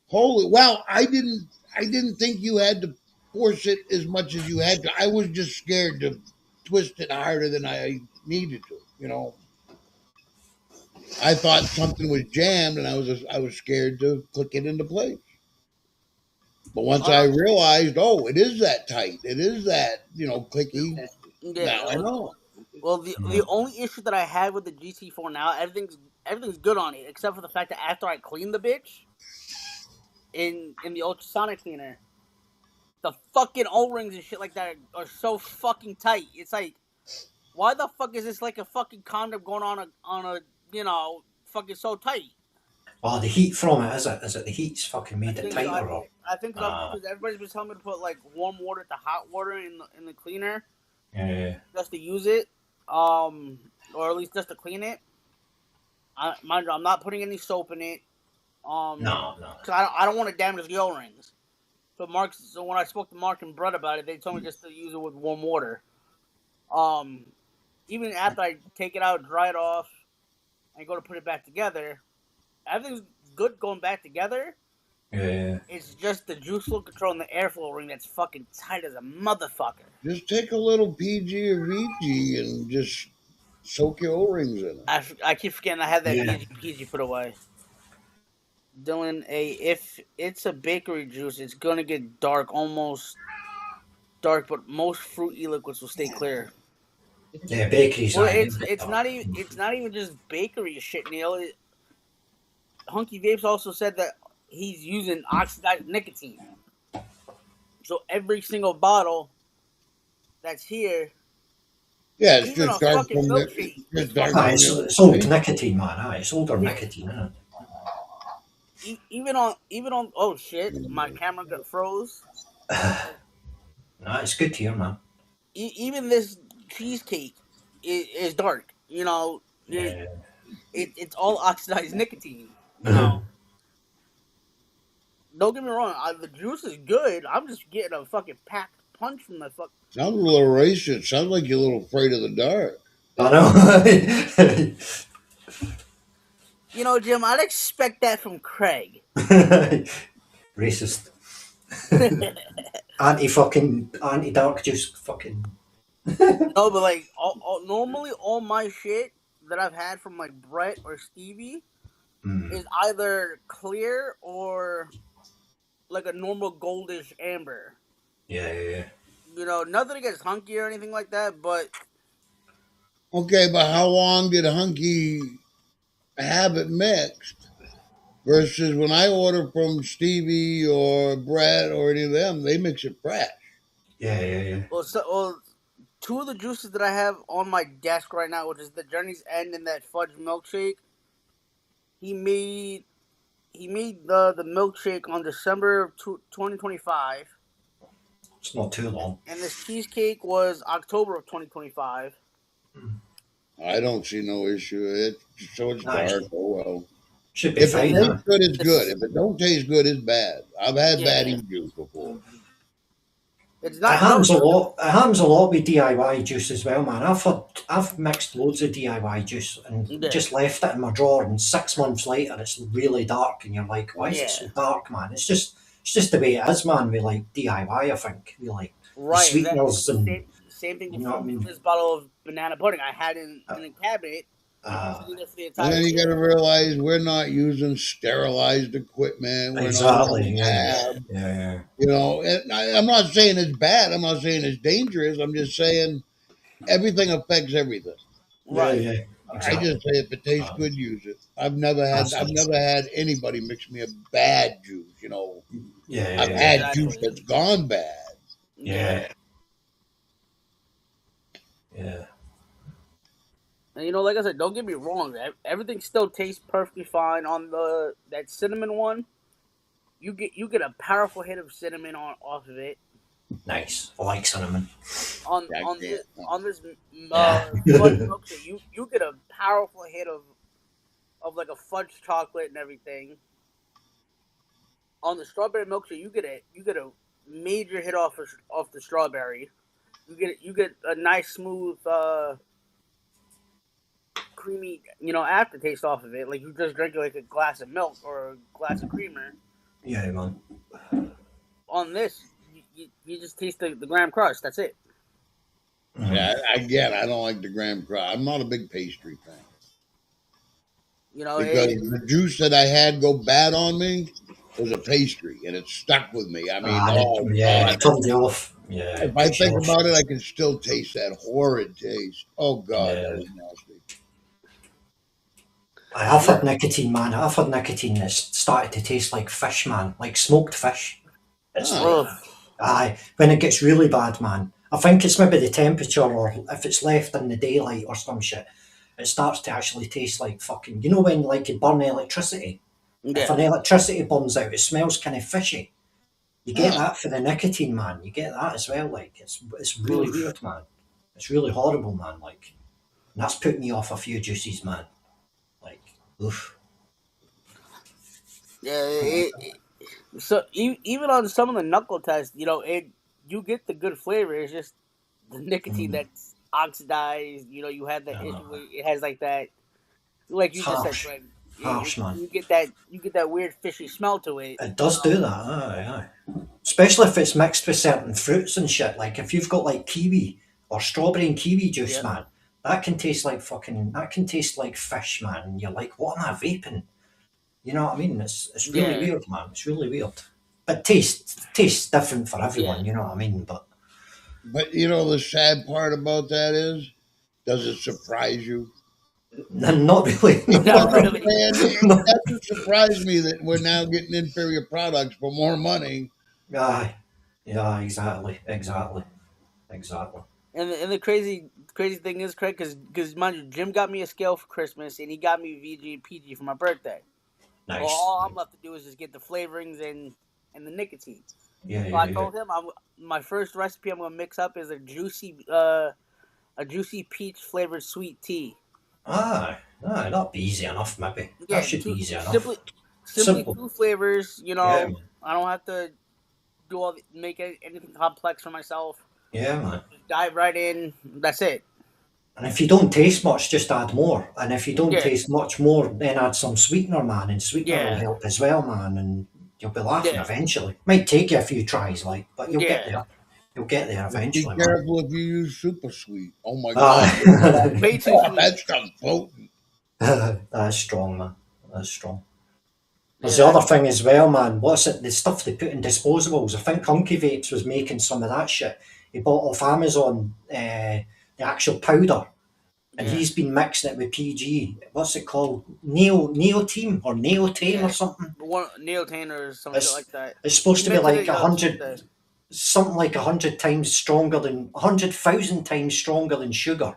Holy, well, I didn't think you had to force it as much as you had to. I was just scared to twist it harder than I needed to. You know, I thought something was jammed, and I was scared to click it into place. But once I realized, oh, it is that tight. It is that, clicky. Yeah, now I know. Well, the only issue that I have with the GT4 now, everything's good on it, except for the fact that after I clean the bitch in the ultrasonic cleaner, the fucking O-rings and shit like that are so fucking tight. It's like, why the fuck is this like a fucking condom going on a fucking so tight? Oh, the heat from it, is it? Is it the heat's fucking made it tighter? I think so, because everybody's been telling me to put like warm water to hot water in the cleaner. Yeah. Just to use it, or at least just to clean it. Mind you, I'm not putting any soap in it. No. Because I don't want to damage the O-rings. So when I spoke to Mark and Brett about it, they told me just to use it with warm water. Even after I take it out, dry it off, and go to put it back together, everything's good going back together. Yeah. It's just the juice flow control and the airflow ring that's fucking tight as a motherfucker. Just take a little PG or VG and just soak your O-rings in it. I keep forgetting I have that PG put away. Dylan, if it's a bakery juice, it's gonna get dark, almost dark, but most fruit e-liquids will stay clear. Yeah, bakeries. Well, it's not even just bakery shit, Neil. Hunky Vapes also said that he's using oxidized nicotine. So every single bottle that's here, yeah, it's just dark from it's old nicotine, man. It's older nicotine, isn't it? Even on oh shit, my camera got froze. No, it's good to hear, man. Even this cheesecake is dark. You know, it's all oxidized nicotine. You know. Don't get me wrong, the juice is good. I'm just getting a fucking packed punch from the fuck. Sounds a little racist. Sounds like you're a little afraid of the dark. I know. You know, Jim, I'd expect that from Craig. Racist. Anti-dark juice fucking. No, but like normally all my shit that I've had from like Brett or Stevie is either clear or like a normal goldish amber. Yeah. You know, nothing against Hunky or anything like that, but okay, but how long did Hunky have it mixed versus when I order from Stevie or Brett or any of them, they mix it fresh. Yeah. Well, two of the juices that I have on my desk right now, which is the Journey's End and that fudge milkshake, he made the milkshake on December of 2025. It's not too long. And this cheesecake was October of 2025. I don't see no issue. So it's dark. Oh well. Should be if fine. It tastes good, it's good. If it don't taste good, it's bad. I've had bad juice before. It's not. It happens a lot. It happens a lot with DIY juice as well, man. I've mixed loads of DIY juice and just left it in my drawer, and 6 months later, it's really dark, and you're like, "Why is it so dark, man?" It's just the way it is, man. We like DIY. I think we like right. Sweeteners and Same thing You know what I for mean? this bottle of banana pudding. I had it in the cabinet. Sitting there for the And entire then you got to year. realize we're not using sterilized equipment. We're not in Exactly. a Yeah. lab. Yeah. You know, and I'm not saying it's bad. I'm not saying it's dangerous. I'm just saying everything affects everything. Yeah. Right. Yeah. I just Exactly. say if it tastes Uh, good, use it. I've that's never had anybody mix me a bad juice. You know, yeah. I've Yeah. had juice Exactly. that's gone bad. Yeah. Yeah. And like I said, don't get me wrong. Everything still tastes perfectly fine on that cinnamon one. You get a powerful hit of cinnamon off of it. Nice. I like cinnamon. On I on can't. this on this Yeah. fudge milkshake, you get a powerful hit of like a fudge chocolate and everything. On the strawberry milkshake, you get a major hit off the strawberry. You get a nice smooth creamy aftertaste off of it. Like you just drink like a glass of milk or a glass of creamer. Yeah, man. On this, you just taste the graham crust. That's it. Yeah, again, I don't like the graham crush. I'm not a big pastry fan because the juice that I had go bad on me was a pastry, and it stuck with me. I mean, oh Yeah, God! it turned you off. Yeah, If it I puts you think off. about it, I can still taste that horrid taste. Oh God, that Yeah. was nasty. I've had nicotine, man. I've had nicotine that's started to taste like fish, man, like smoked fish. It's like, when it gets really bad, man. I think it's maybe the temperature, or if it's left in the daylight or some shit, it starts to actually taste like fucking. You know when like you burn electricity? If an electricity burns out, it smells kind of fishy. You get that for the nicotine, man. You get that as well. Like it's really weird, man. It's really horrible, man. Like, and that's put me off a few juices, man. Like, oof. Yeah. So even on some of the knuckle tests, you get the good flavor. It's just the nicotine that's oxidized. You have that issue where it has like that, like you It's just said, harsh. Craig. Harsh, man. You get that weird fishy smell to it. It does do that, aye. Especially if it's mixed with certain fruits and shit. Like if you've got like kiwi or strawberry and kiwi juice, man, that can taste like fish, man. And you're like, what am I vaping? You know what I mean? It's really weird, man. It's really weird. But tastes different for everyone, you know what I mean? But the sad part about that is, does it surprise you? not really. Not really. That doesn't surprise me that we're now getting inferior products for more money. Aye. Yeah, exactly. And the crazy thing is, Craig, because mind you, Jim got me a scale for Christmas, and he got me VG and PG for my birthday. Nice. Well, all I'm left to do is just get the flavorings and the nicotine. Yeah, so I told him my first recipe I'm gonna mix up is a juicy peach flavored sweet tea. That'd be easy enough, maybe. Yeah, that should be easy enough. Simply 2 flavors. I don't have to make anything complex for myself. Yeah, man. Just dive right in. That's it. And if you don't taste much, just add more. And if you don't taste much more, then add some sweetener, man. And sweetener will help as well, man. And you'll be laughing eventually. Might take you a few tries, but you'll get there. You'll get there eventually. Be careful if you use super sweet. Oh my God. Way too sweet. That stuff's potent. That's strong, man. That's strong. There's the other thing as well, man. What's it? The stuff they put in disposables. I think Hunky Vapes was making some of that shit. He bought off Amazon the actual powder, and he's been mixing it with PG. What's it called? Neotame or Neotame or something? Neotane or something like that. It's supposed to be like 100, something like 100 times stronger than 100,000 times stronger than sugar.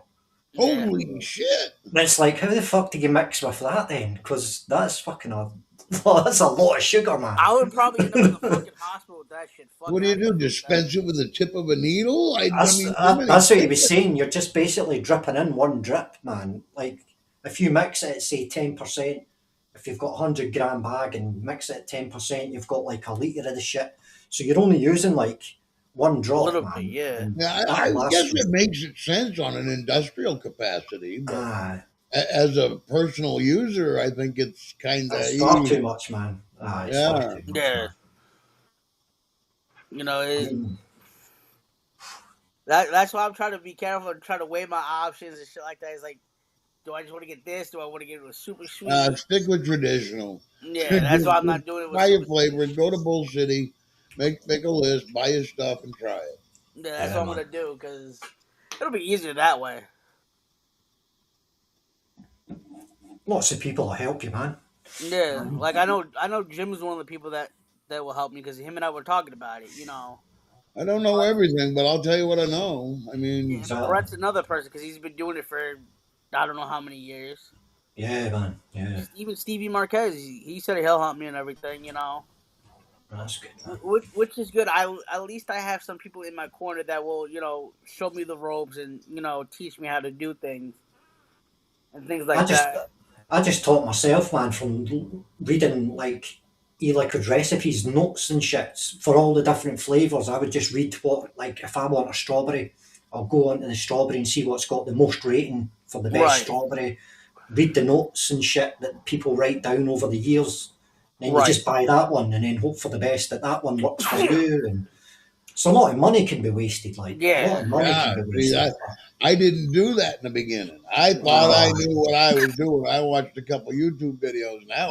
Holy shit! It's like, how the fuck do you mix with that then? Because that's fucking that's a lot of sugar, man. I would probably end up in the fucking hospital with that shit. What do you do? Dispense it with the tip of a needle? That's what he was saying. You're just basically dripping in one drip, man. Like, if you mix it, say 10%, if you've got a 100 gram bag and mix it at 10%, you've got like a litre of the shit. So you're only using like one drop, man. I guess it makes sense on an industrial capacity, but as a personal user, I think it's kind of far too much, man. That's why I'm trying to be careful and try to weigh my options and shit like that. It's like, do I just want to get this? Do I want to get it with super sweet? Stick with traditional. Yeah, that's why I'm not doing it with Buy your super flavors. Go to Bull City. Make a list. Buy your stuff and try it. Yeah, that's what I'm gonna do because it'll be easier that way. Lots of people will help you, man. Yeah, like I know Jim is one of the people that will help me because him and I were talking about it. I don't know everything, but I'll tell you what I know. I mean, yeah, Brett's another person because he's been doing it for I don't know how many years. Yeah, man. Yeah. Even Stevie Marquez, he said he'll help me and everything. That's good. Man. Which is good. At least I have some people in my corner that will show me the ropes and teach me how to do things and things like that. I just taught myself, man, from reading like e-liquid recipes, notes and shits for all the different flavours. I would just read what, like, if I want a strawberry, I'll go onto the strawberry and see what's got the most rating for the best strawberry. Read the notes and shit that people write down over the years. And then you just buy that one and then hope for the best that one works for you. And so a lot of money can be wasted. Like, a lot of money can be wasted. I didn't do that in the beginning. I thought I knew what I was doing. I watched a couple YouTube videos now.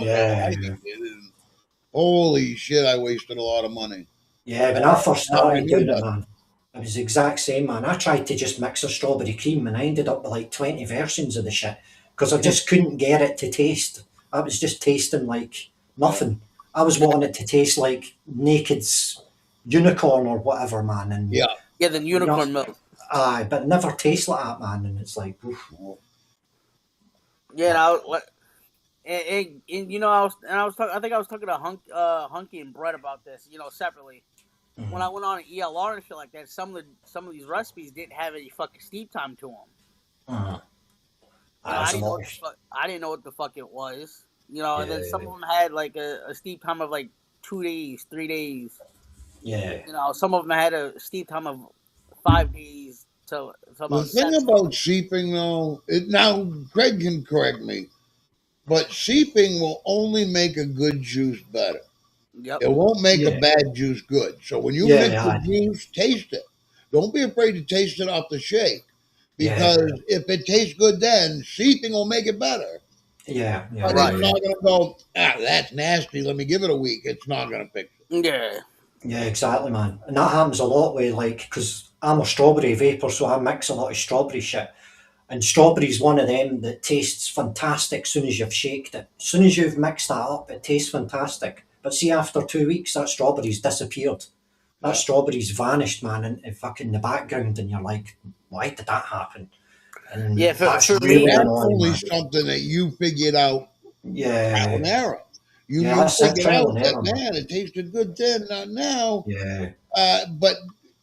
Holy shit, I wasted a lot of money. Yeah, when I first started doing it, man, it was the exact same, man. I tried to just mix a strawberry cream and I ended up with like 20 versions of the shit because I just couldn't get it to taste. I was just tasting like nothing. I was wanting it to taste like Naked's unicorn or whatever, man. And the unicorn milk. Aye, but it never tastes like that, man. And it's like, oof. Yeah, I was talking to Hunky and Brett about this, separately. Mm-hmm. When I went on an ELR and shit like that, some of these recipes didn't have any fucking steep time to them. Uh-huh. I didn't know what the fuck it was, and then some of them had like a steep time of like 2 days, 3 days. Yeah. Some of them had a steep time of 5 days to about the thing about sheeping, though, now Greg can correct me, but sheeping will only make a good juice better. Yep. It won't make a bad juice good. So when you mix the juice, taste it. Don't be afraid to taste it off the shake, because if it tastes good, then sheeping will make it better. Yeah. But it's not going to go, that's nasty, let me give it a week. It's not going to fix it. Yeah. Yeah, exactly, man. And that happens a lot with, like, because I'm a strawberry vapor, so I mix a lot of strawberry shit. And strawberry's one of them that tastes fantastic as soon as you've shaked it. As soon as you've mixed that up, it tastes fantastic. But see, after 2 weeks, that strawberry's disappeared. That strawberry's vanished, man, in fucking the background, and you're like, why did that happen? And that's really only something that you figured out. Trial and error. You figured out that, man, it tasted good then, not now. Yeah. But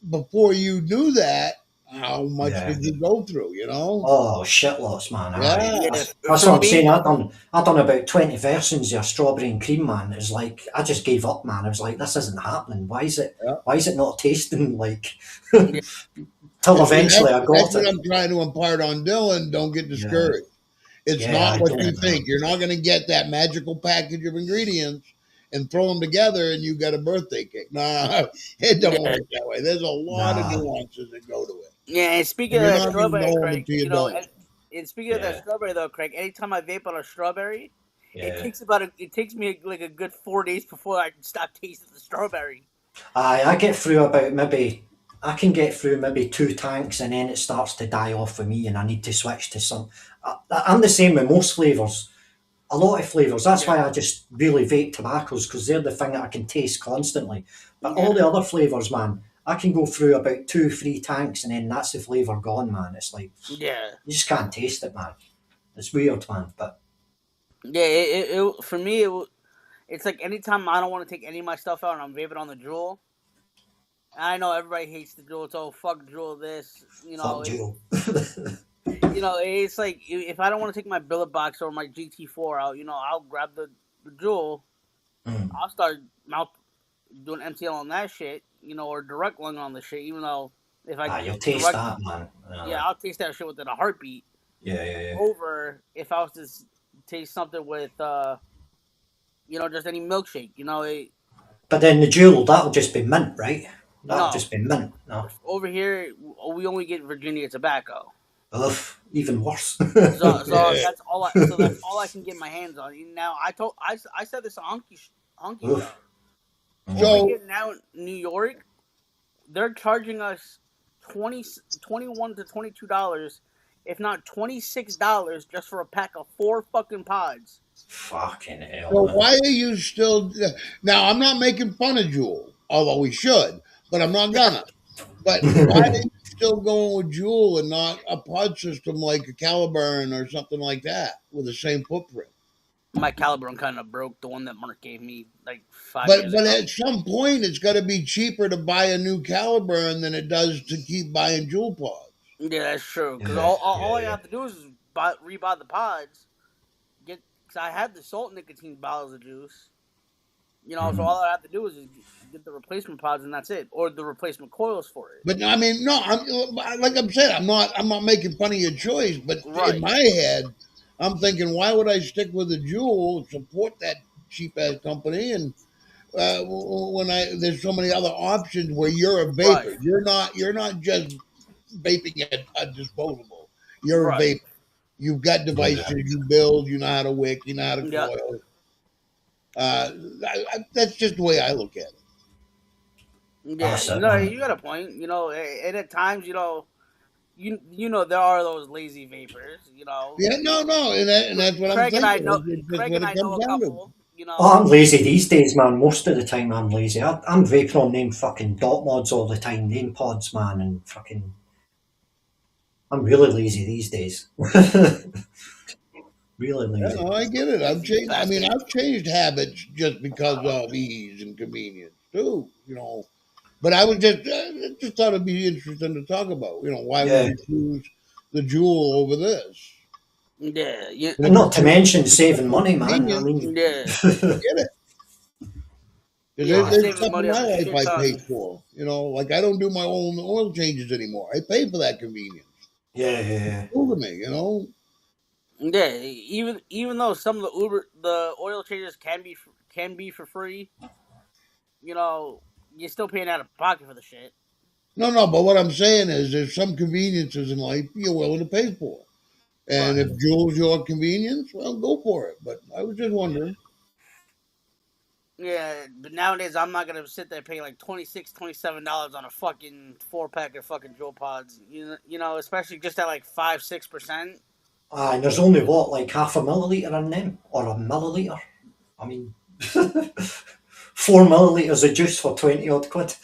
before you knew that, how much did you go through, Oh, shitloads, man. Yeah. That's what I'm saying. I done about 20 versions of strawberry and cream, man. It was like, I just gave up, man. I was like, this isn't happening. Why is it not tasting like... Till eventually I got it. That's what I'm trying to impart on Dylan. Don't get discouraged. It's not what you think. You're not going to get that magical package of ingredients and throw them together and you got a birthday cake. No, it don't work that way. There's a lot of nuances that go to it. Yeah, and speaking of that strawberry, Craig, and speaking of that strawberry though, Craig, anytime I vape on a strawberry, it takes me like a good 4 days before I can stop tasting the strawberry. I get through I can get through maybe 2 tanks and then it starts to die off for me and I need to switch to some. I'm the same with most flavours. A lot of flavours. That's why I just really vape tobaccos, because they're the thing that I can taste constantly. But all the other flavours, man, I can go through about 2-3 tanks and then that's the flavour gone, man. It's like, you just can't taste it, man. It's weird, man. But for me, it's like anytime I don't want to take any of my stuff out and I'm vaping on the Juul. I know everybody hates the Juul. It's fuck Juul this, Fuck Juul. It's like if I don't want to take my billet box or my GT4 out, I'll grab the Juul. I'll start doing MTL on that shit, or direct lung on the shit. Even though if you'll taste that, man. I'll taste that shit within a heartbeat. Yeah. Over if I was to taste something with, just any milkshake, But then the Juul, that'll just be mint, right? That'll just be mint. No. Over here, we only get Virginia tobacco. Ugh, even worse. So that's all. That's all I can get my hands on. Now I said this on Honky Oof. Show. So- Over here now in New York, they're charging us $21 to $22, if not $26, just for a pack of 4 fucking pods. Fucking hell. So man. why are you still? Now I'm not making fun of Juul, although we should, but I'm not gonna. But why are you still going with Juul and not a pod system like a Caliburn or something like that with the same footprint? My Caliburn kind of broke, the one that Mark gave me like 5 But years ago. at some point, it's got to be cheaper to buy a new Caliburn than it does to keep buying Juul pods. Yeah, that's true. Because Yeah, all I yeah. have to do is rebuy the pods. Because I had the salt nicotine bottles of juice. So all I have to do is get the replacement pods, and that's it, or the replacement coils for it. But I mean, no, like I'm saying, I'm not making fun of your choice. But Right. in my head, I'm thinking, why would I stick with a Juul, support that cheap ass company, and when there's so many other options where you're a vapor, Right. you're not just vaping a disposable. You're Right. a vapor. You've got devices you build. You know how to wick. You know how to Yeah. coil. That's just the way I look at it. Yeah, Awesome. you got a point. And at times, there are those lazy vapors. Yeah, no, and that's what Craig I'm and I thinking. know. It's just Craig what and it I know comes a down to. couple. Oh, I'm lazy these days, man. Most of the time I'm lazy. I'm vaping on them fucking dot mods all the time, them pods, man, and fucking... I'm really lazy these days. Really lazy. Yeah, no, I get it. I've changed. I mean, Bastard. I've changed habits just because of ease and convenience too. But I was just thought it'd be interesting to talk about. Why Yeah. would you choose the Juul over this? Yeah, And not to mention saving money, man. I mean, yeah. I get it. Because Yeah, there's saving stuff in money my on life shit I ton. pay for. Like I don't do my own oil changes anymore. I pay for that convenience. yeah. Cool to me, Yeah, even though some of the oil changes can be for free, you're still paying out of pocket for the shit. No, but what I'm saying is there's some conveniences in life you're willing to pay for. And Right. if Juul's your convenience, well, go for it. But I was just wondering. Yeah, but nowadays I'm not gonna sit there paying like $26, $27 on a fucking 4-pack of fucking Juul pods. Especially just at like 5-6%. And there's only, what, like half a milliliter in them? Or a milliliter? I mean, 4 millilitres of juice for 20 odd quid.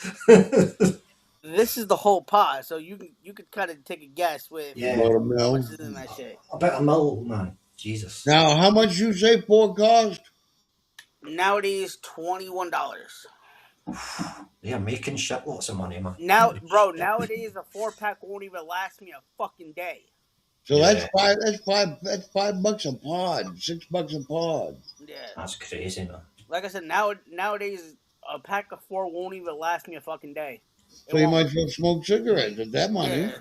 This is the whole pod, so you could kind of take a guess with Yeah. About a how mil. much is in that shit. About a mil, man. Jesus. Now, how much you say Ford cost? Nowadays, $21. They're making shitloads of money, man. Nowadays a 4-pack won't even last me a fucking day. So Yeah. that's $5 a pod, $6 a pod. Yeah, That's crazy, man. like I said, nowadays a pack of 4 won't even last me a fucking day. So you might as well smoke cigarettes at that money. Yeah,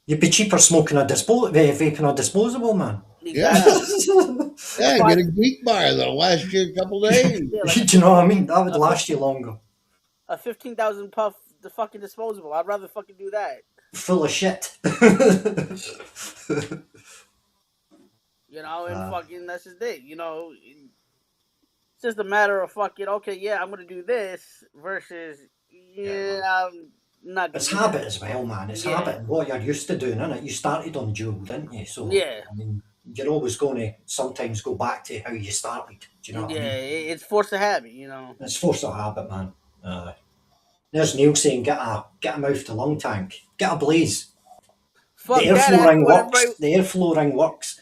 You'd be cheaper smoking vaping a disposable, man. exactly. Yeah, get a geek bar that'll last you a couple days. Yeah, Do you know what I mean? That would last you longer. a 15,000 puff the fucking disposable. I'd rather fucking do that. Full of shit. And fucking that's just it. It's just a matter of fucking okay, yeah, I'm gonna do this versus I'm not. It's gonna do habit as well, man. It's Yeah. habit and what you're used to doing, innit? You started on Juul, didn't you? So Yeah. I mean, you're always going to sometimes go back to how you started. Do you know that. what I Yeah, mean? it's forced a habit. It's force of habit, man. There's Neil saying, get a mouth to lung tank, get a blaze. Fuck The that. airflow That's ring what works. everybody- The airflow ring works.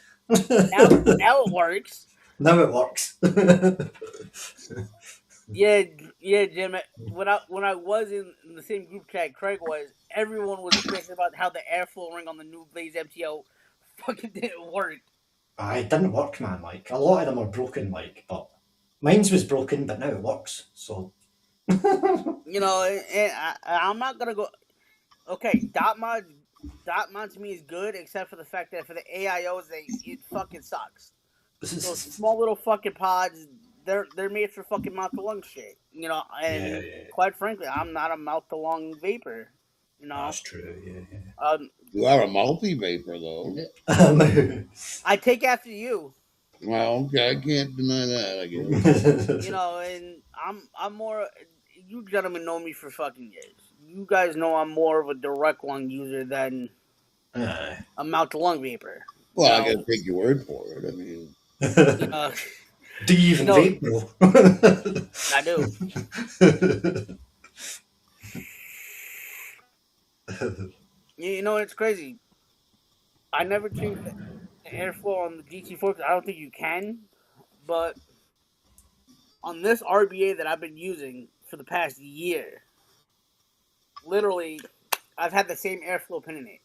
now it works. Now it works. Yeah, Jim. When I was in the same group chat Craig was, everyone was bitching about how the airflow ring on the new Blaze MTO fucking didn't work. It didn't work, man. Like a lot of them are broken, like, but mine's was broken, but now it works. So And I'm not gonna go. Okay, dot mod to me is good, except for the fact that for the AIOs, it fucking sucks. Those small little fucking pods, they're made for fucking mouth to lung shit. And quite frankly, I'm not a mouth to lung vapor. That's true. Yeah. You are a multi vapor though. I take after you. Well, okay, I can't deny that. I guess. And I'm more. You gentlemen know me for fucking years. You guys know I'm more of a direct lung user than a mouth to lung vapor. Well, I gotta take your word for it. I mean, do you even vape though? I do. It's crazy. I never changed the airflow on the GT4 because I don't think you can. But on this RBA that I've been using for the past year, literally, I've had the same airflow pin in it.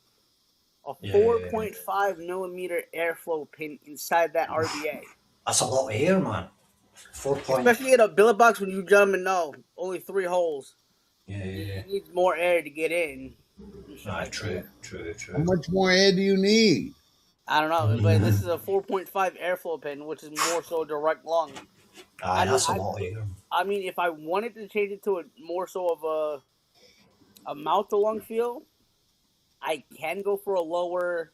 A 4.5 millimeter airflow pin inside that RBA. That's a lot of air, man. 4. Especially in a billet box when you gentlemen know only 3 holes. Yeah. It needs more air to get in. True. How much more air do you need? I don't know, but this is a 4.5 airflow pin, which is more so direct lung. That's a lot of air. I mean, if I wanted to change it to a more so of a mouth to lung feel, I can go for a lower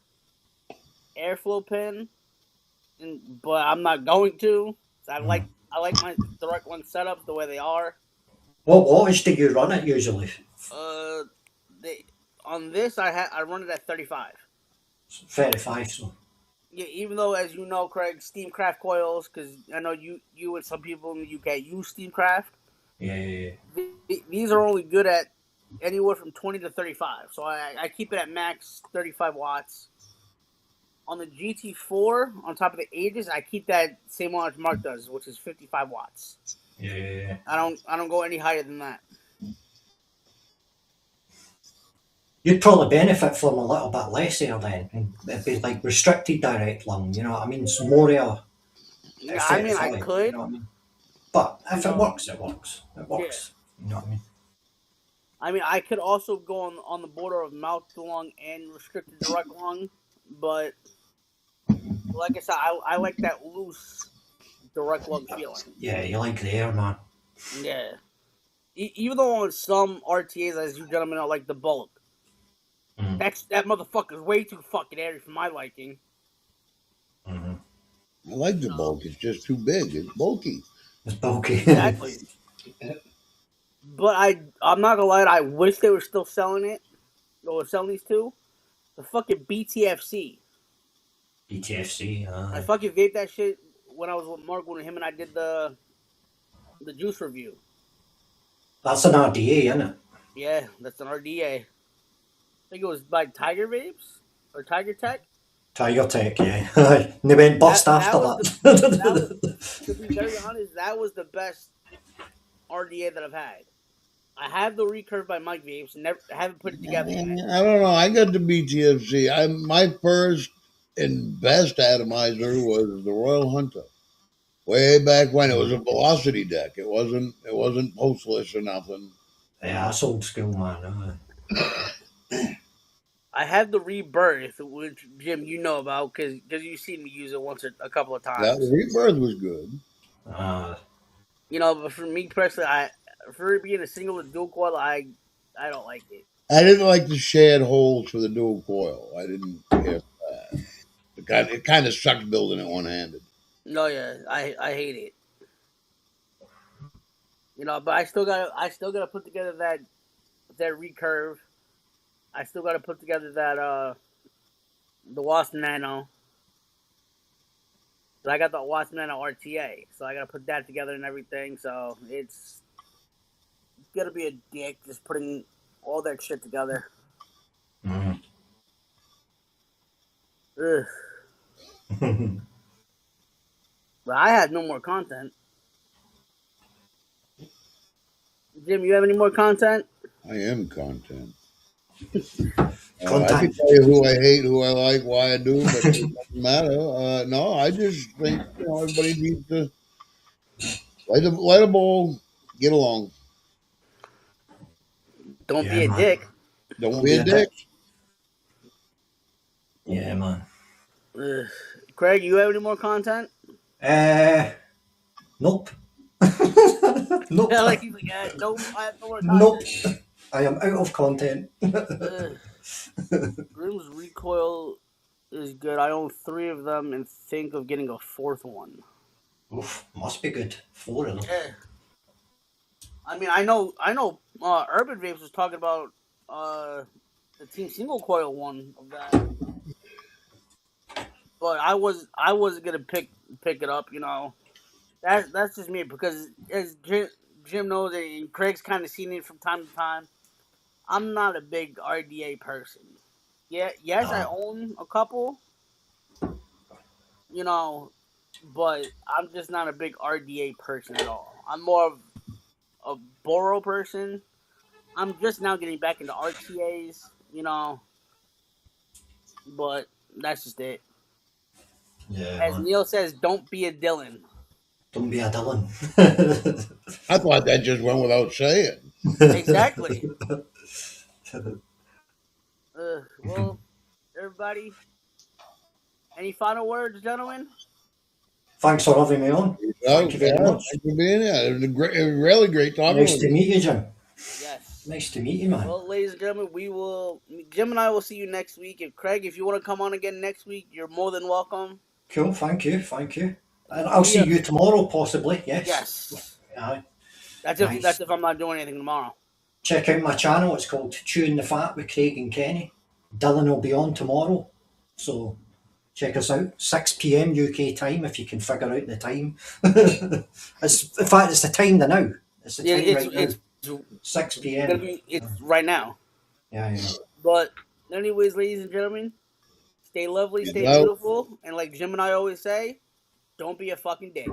airflow pin, but I'm not going to. I like my direct lung setups the way they are. What wattage do you run it usually? On this I run it at 35. 35. So. Yeah, even though, as you know, Craig, Steamcraft coils, because I know you and some people in the UK use Steamcraft. Yeah. These are only good at anywhere from 20 to 35. So I keep it at max 35 watts. On the GT4, on top of the Aegis, I keep that same wattage Mark does, which is 55 watts. Yeah. I don't go any higher than that. You'd probably benefit from a little bit less air then. It'd be like restricted direct lung, you know what I mean? It's more air. Yeah, I mean, I could. You know what I mean? But if it works, it works. It works. Yeah. You know what I mean? I mean, I could also go on the border of mouth to lung and restricted direct lung, but like I said, I like that loose direct lung feeling. Yeah, you like the air, man. Yeah. Even though on some RTAs, as you gentlemen know, like the Bulk, that motherfucker's way too fucking airy for my liking. Mm-hmm. I like the Bulk. It's just too big. It's bulky. It's bulky. Exactly. But I'm not gonna lie, I wish they were still selling it. They were selling these two. The fucking BTFC. BTFC. I fucking vaped that shit when I was with Mark, when him and I did the juice review. That's an RDA, isn't it? Yeah, that's an RDA. I think it was by Tiger Vapes or Tiger Tech. Tiger Tech, yeah. And they went bust after that. To be very honest, that was the best RDA that I've had. I have the Recurve by Mike Vapes, and haven't put it together yet. I don't know. I got the BTFC. My first and best atomizer was the Royal Hunter. Way back when it was a velocity deck. It wasn't postless or nothing. Yeah, that's old school, man. I have the Rebirth, which Jim, you know about because you've seen me use it once or a couple of times. Yeah, the Rebirth was good. But for me personally, for it being a single with dual coil, I don't like it. I didn't like the shared holes for the dual coil. I didn't care for that. It kind of sucked building it one-handed. No, yeah, I hate it. But I still gotta put together that Recurve. I still gotta put together that the Wasp Nano. But I got the Wasp Nano RTA, so I gotta put that together and everything. So it's gonna be a dick just putting all that shit together. Mm. Ugh. But I have no more content. Jim, you have any more content? I am content. I Content. can tell you who I hate, who I like, why I do, but it doesn't matter. No, I just think everybody needs to light a bowl, get along. Don't be a dick. Don't be a dick. Yeah, man. Craig, you have any more content? Nope. Nope. Yeah, like he's like, yeah, nope, I have no more Nope. content. I am out of content. Grim's Recoil is good. I own 3 of them and think of getting a 4th one. Oof, must be good. 4 of them. Yeah. I mean, I know. Urban Vapes was talking about the Team Single Coil one of that, but I wasn't gonna pick it up. You know, that's just me because as Jim knows and Craig's kind of seen it from time to time. I'm not a big RDA person. Yeah, yes, I own a couple. You know, but I'm just not a big RDA person at all. I'm more of a Boro person. I'm just now getting back into RTAs, you know, but that's just it. Yeah. As Neil says, don't be a Dylan. Don't be a Dylan. I thought that just went without saying. Exactly. Well, everybody, any final words, gentlemen? Thanks for having me on. Thank you very much. Thanks for being here. It was really great talking Nice with to you. meet you, Jim. Yes. Nice to meet you, man. Well, ladies and gentlemen, Jim and I will see you next week. If you want to come on again next week, you're more than welcome. Cool, thank you. And I'll see you tomorrow, possibly, yes? Yes. Aye. That's if I'm not doing anything tomorrow. Check out my channel, it's called Chewing the Fat with Craig and Kenny. Dylan will be on tomorrow, so check us out. 6 p.m. UK time, if you can figure out the time. In fact, it's the time now. It's the time now. 6 p.m. It's right now. Yeah. But anyways, ladies and gentlemen, stay lovely, stay beautiful, and like Jim and I always say, don't be a fucking dick.